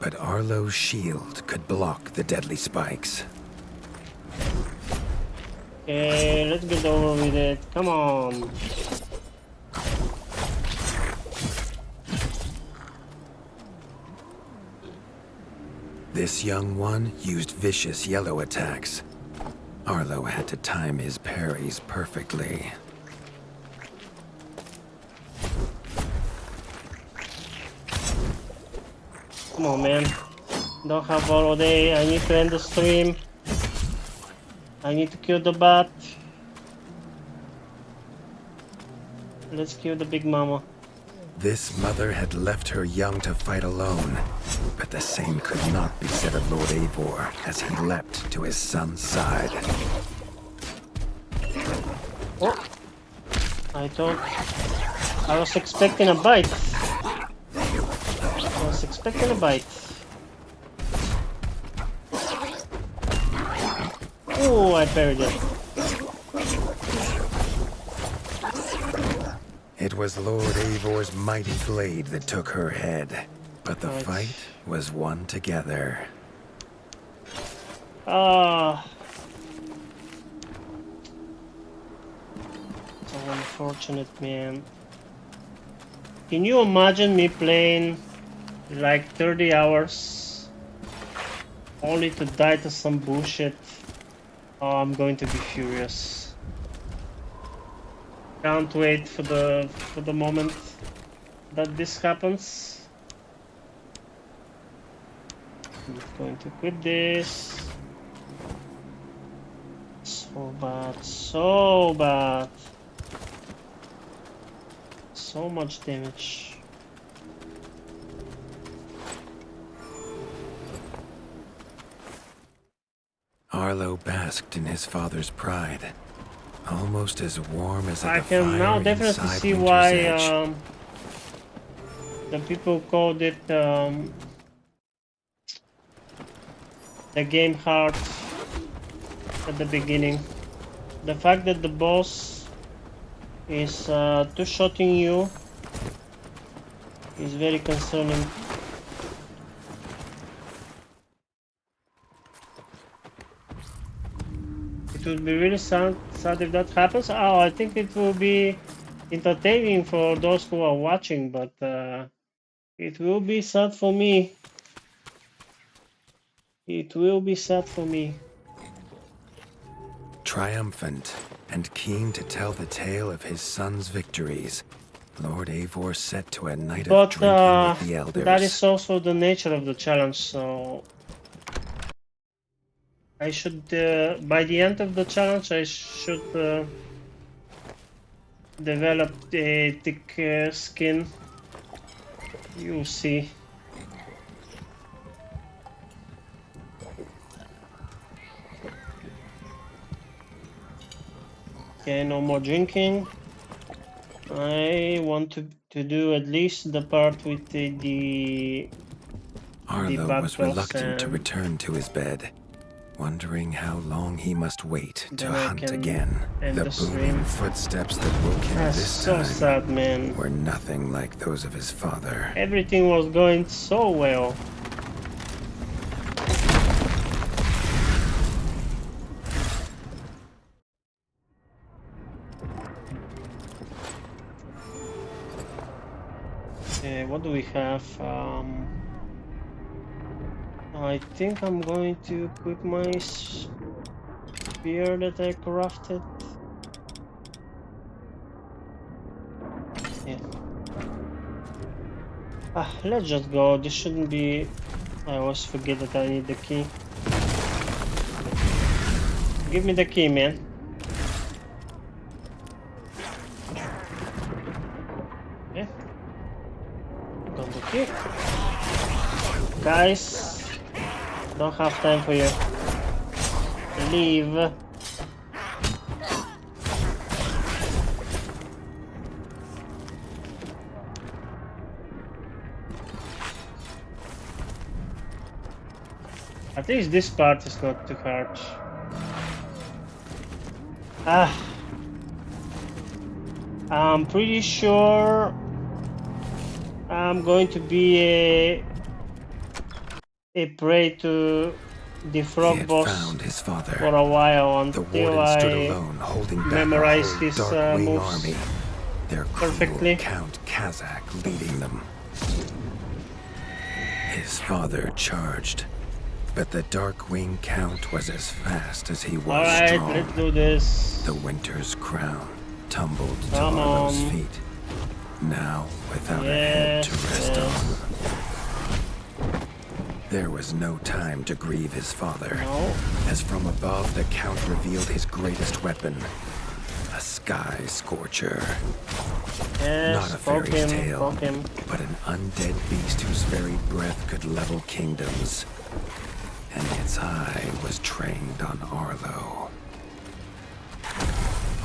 but Arlo's shield could block the deadly spikes. okay, let's get over with it. Come on. This young one used vicious yellow attacks. Arlo had to time his parries perfectly. Come on, man. Don't have all day. I need to end the stream. I need to kill the bat. Let's kill the big mama. This mother had left her young to fight alone, but the same could not be said of Lord Eivor as he leapt to his son's side. Oh! I thought I was expecting a bite. I was expecting a bite. Oh, I parried it. It was Lord Eivor's mighty blade that took her head, but the Right. fight was won together. Ah. So unfortunate, man. Can you imagine me playing like 30 hours only to die to some bullshit? Oh, I'm going to be furious. Can't wait for the moment that this happens. I'm going to quit this. So bad, so bad. So much damage. Arlo basked in his father's pride, almost as warm as I a can fire now definitely inside see Winter's why Edge. the people called it the game hard at the beginning. The fact that the boss is two-shotting you is very concerning. It would be really sad if that happens. Oh, I think it will be entertaining for those who are watching, but it will be sad for me. It will be sad for me. Triumphant and keen to tell the tale of his son's victories, Lord Eivor set to a night of But drinking with the elders. that is also the nature of the challenge, so I should, by the end of the challenge, I should develop a thick skin. You'll see. Okay, no more drinking. I want to do at least the part with the Arlo bad was boss reluctant to and return to his bed, wondering how long he must wait to then I hunt can again. end The the booming stream. footsteps that woke him That's this so time sad, man. were nothing like those of his father. Everything was going so well. Okay, what do we have? I think I'm going to equip my spear that I crafted. Yeah. Let's just go. This shouldn't be. I always forget that I need the key. Give me the key, man. Okay. Got the key. Guys, don't have time for you. Leave. At least this part is not too hard. I'm pretty sure I'm going to be a prey to the He frog had boss found his father. for a while The until warden stood I alone, holding back memorize a whole his Darkwing moves army. Their perfectly. cruel Count Kazak leading them. His father charged, but the Darkwing Count was as fast as he was Alright, strong. let's do this. The Winter's crown tumbled to Come Arlo's on. feet, now without a head to rest on. There was no time to grieve his father, No. as from above the Count revealed his greatest weapon, a Sky Scorcher. Yes, Not a poke fairy's him, tale, poke him. but an undead beast whose very breath could level kingdoms. And its eye was trained on Arlo.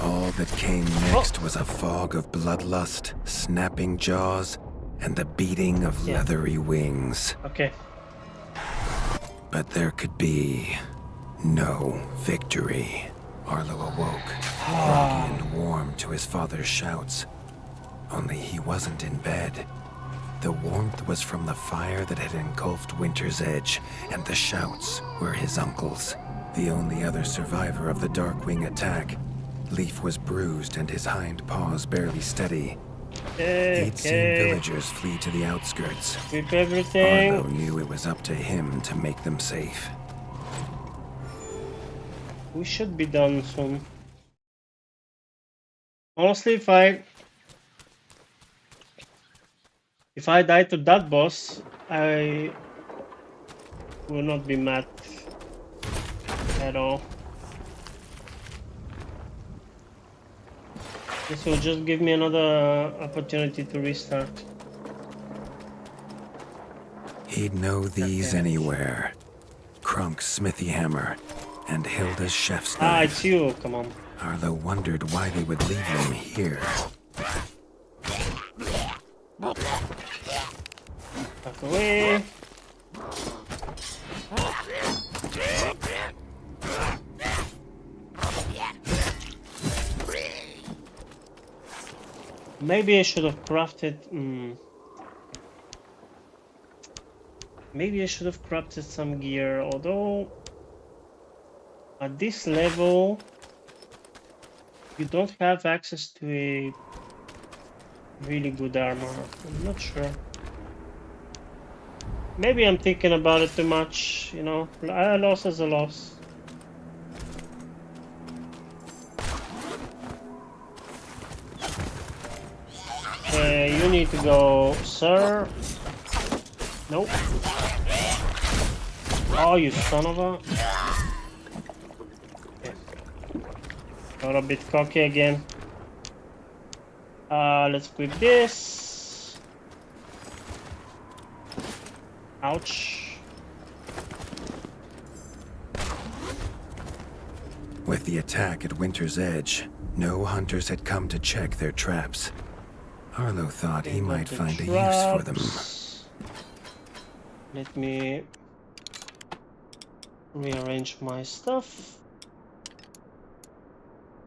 All that came next was a fog of bloodlust, snapping jaws, and the beating of Yeah. leathery wings. Okay. But there could be no victory. Arlo awoke, groggy and warm to his father's shouts. Only he wasn't in bed. The warmth was from the fire that had engulfed Winter's Edge, and the shouts were his uncle's. The only other survivor of the Darkwing attack. Leaf was bruised and his hind paws barely steady. He'd seen villagers flee to the outskirts. Keep everything. Arlo knew it was up to him to make them safe. We should be done soon. Honestly, if I die to that boss, I will not be mad at all. This will just give me another opportunity to restart. He'd know these anywhere. Krunk's smithy hammer and Hilda's chef's Ah, knife. it's you. Come on. Arlo wondered why they would leave him here. Back away. Maybe I should have crafted. Maybe I should have crafted some gear, although at this level you don't have access to a really good armor. I'm not sure. Maybe I'm thinking about it too much, you know. A loss is a loss. You need to go, sir. Nope. Oh, you son of a... Okay. Got a bit cocky again. Let's equip this. Ouch. With the attack at Winter's Edge, no hunters had come to check their traps. Arlo thought he might find a use for them. Let me rearrange my stuff.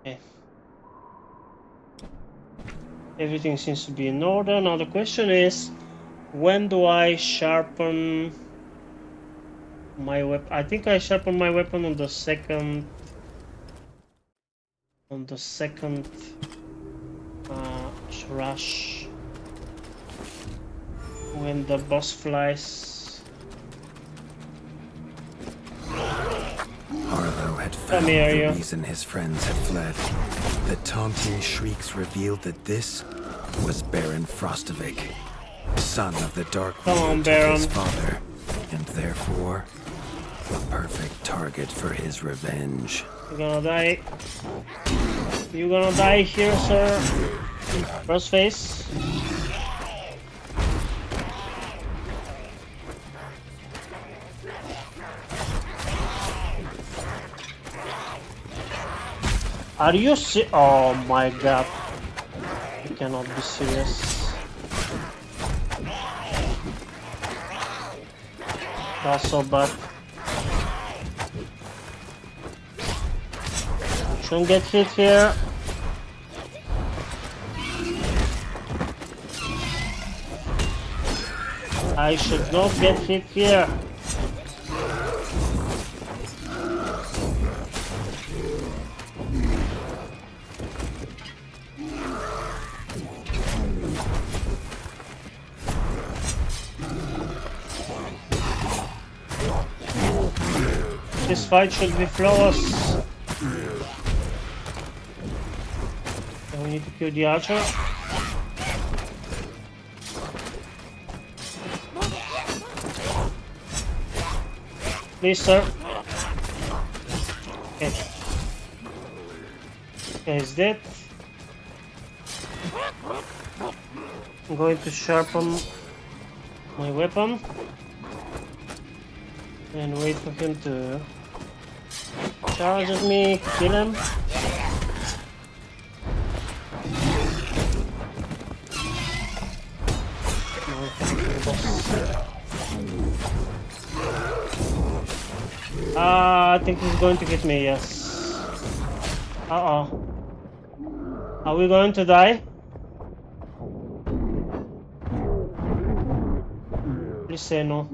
Okay. Everything seems to be in order. Now the question is, when do I sharpen my weapon? I think I sharpen my weapon on the second rush, when the boss flies. Arlo had found the reason his friends had fled. The taunting shrieks revealed that this was Baron Frostovik, son of the Darkwing, his father, and therefore the perfect target for his revenge. You're gonna die. You're gonna die here, sir. First face. Are you oh my god. You cannot be serious. That's so bad. Shouldn't get hit here. I should not get hit here. This fight should be flawless. And we need to kill the archer. Please, sir. Okay. Okay, he's dead. I'm going to sharpen my weapon and wait for him to charge at me, kill him. I think he's going to hit me, yes. Uh-oh. Are we going to die? Please say no.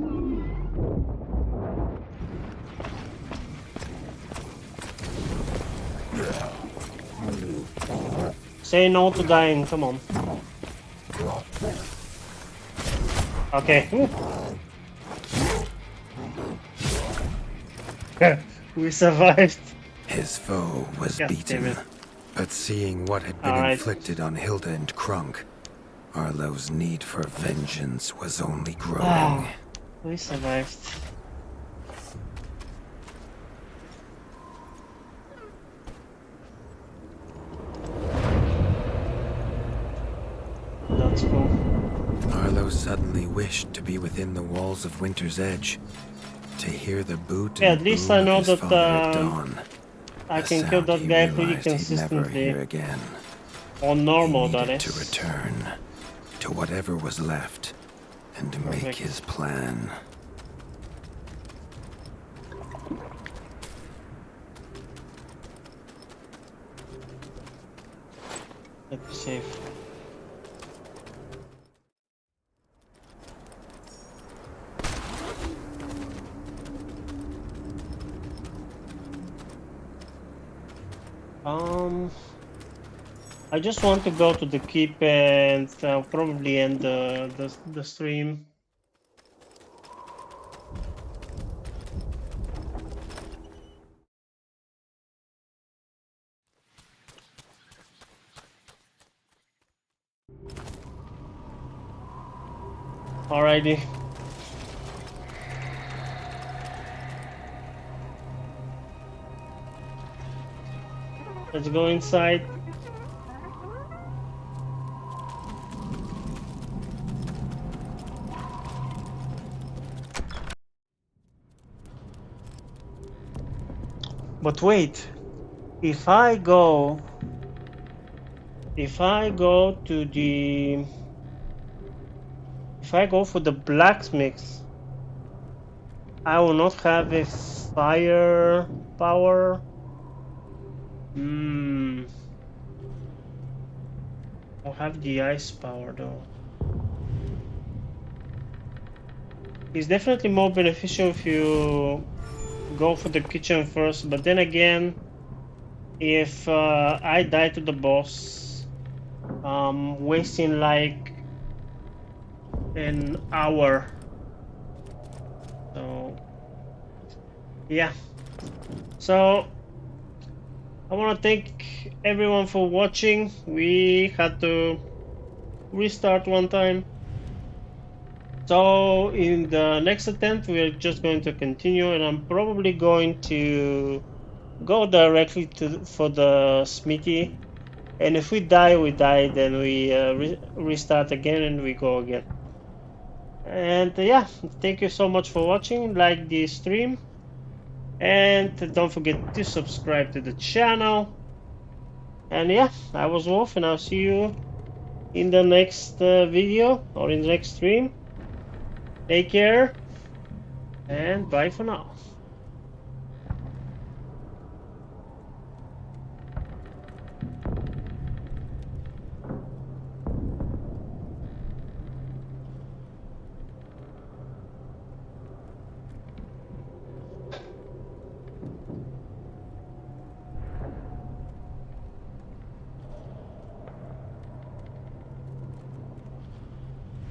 Say no to dying, come on. Okay. We survived. His foe was God damn beaten, it. but seeing what had been Alright. inflicted on Hilda and Krunk, Arlo's need for vengeance was only growing. We survived. That's cool. Arlo suddenly wished to be within the walls of Winter's Edge, to hear the boot Yeah, and at least boom I know of his that, father at dawn. I A can kill sound that he guy pretty realized he'd never hear consistently. again. On normal, He that needed is. to return to whatever was left and to make Perfect. his plan. Let's be safe. I just want to go to the keep and probably end the stream. Alrighty. Let's go inside. But wait, if I go to the, if I go for the blacksmiths, I will not have a fire power. I'll have the ice power though. It's definitely more beneficial if you go for the kitchen first, but then again, if I die to the boss, wasting like an hour. So yeah. So I want to thank everyone for watching. We had to restart one time. So in the next attempt, we're just going to continue, and I'm probably going to go directly for the smithy. And if we die, we die. Then we restart again, and we go again. And yeah, thank you so much for watching. Like the stream, and don't forget to subscribe to the channel. And yeah, I was Wolf, and I'll see you in the next video or in the next stream. Take care, and bye for now.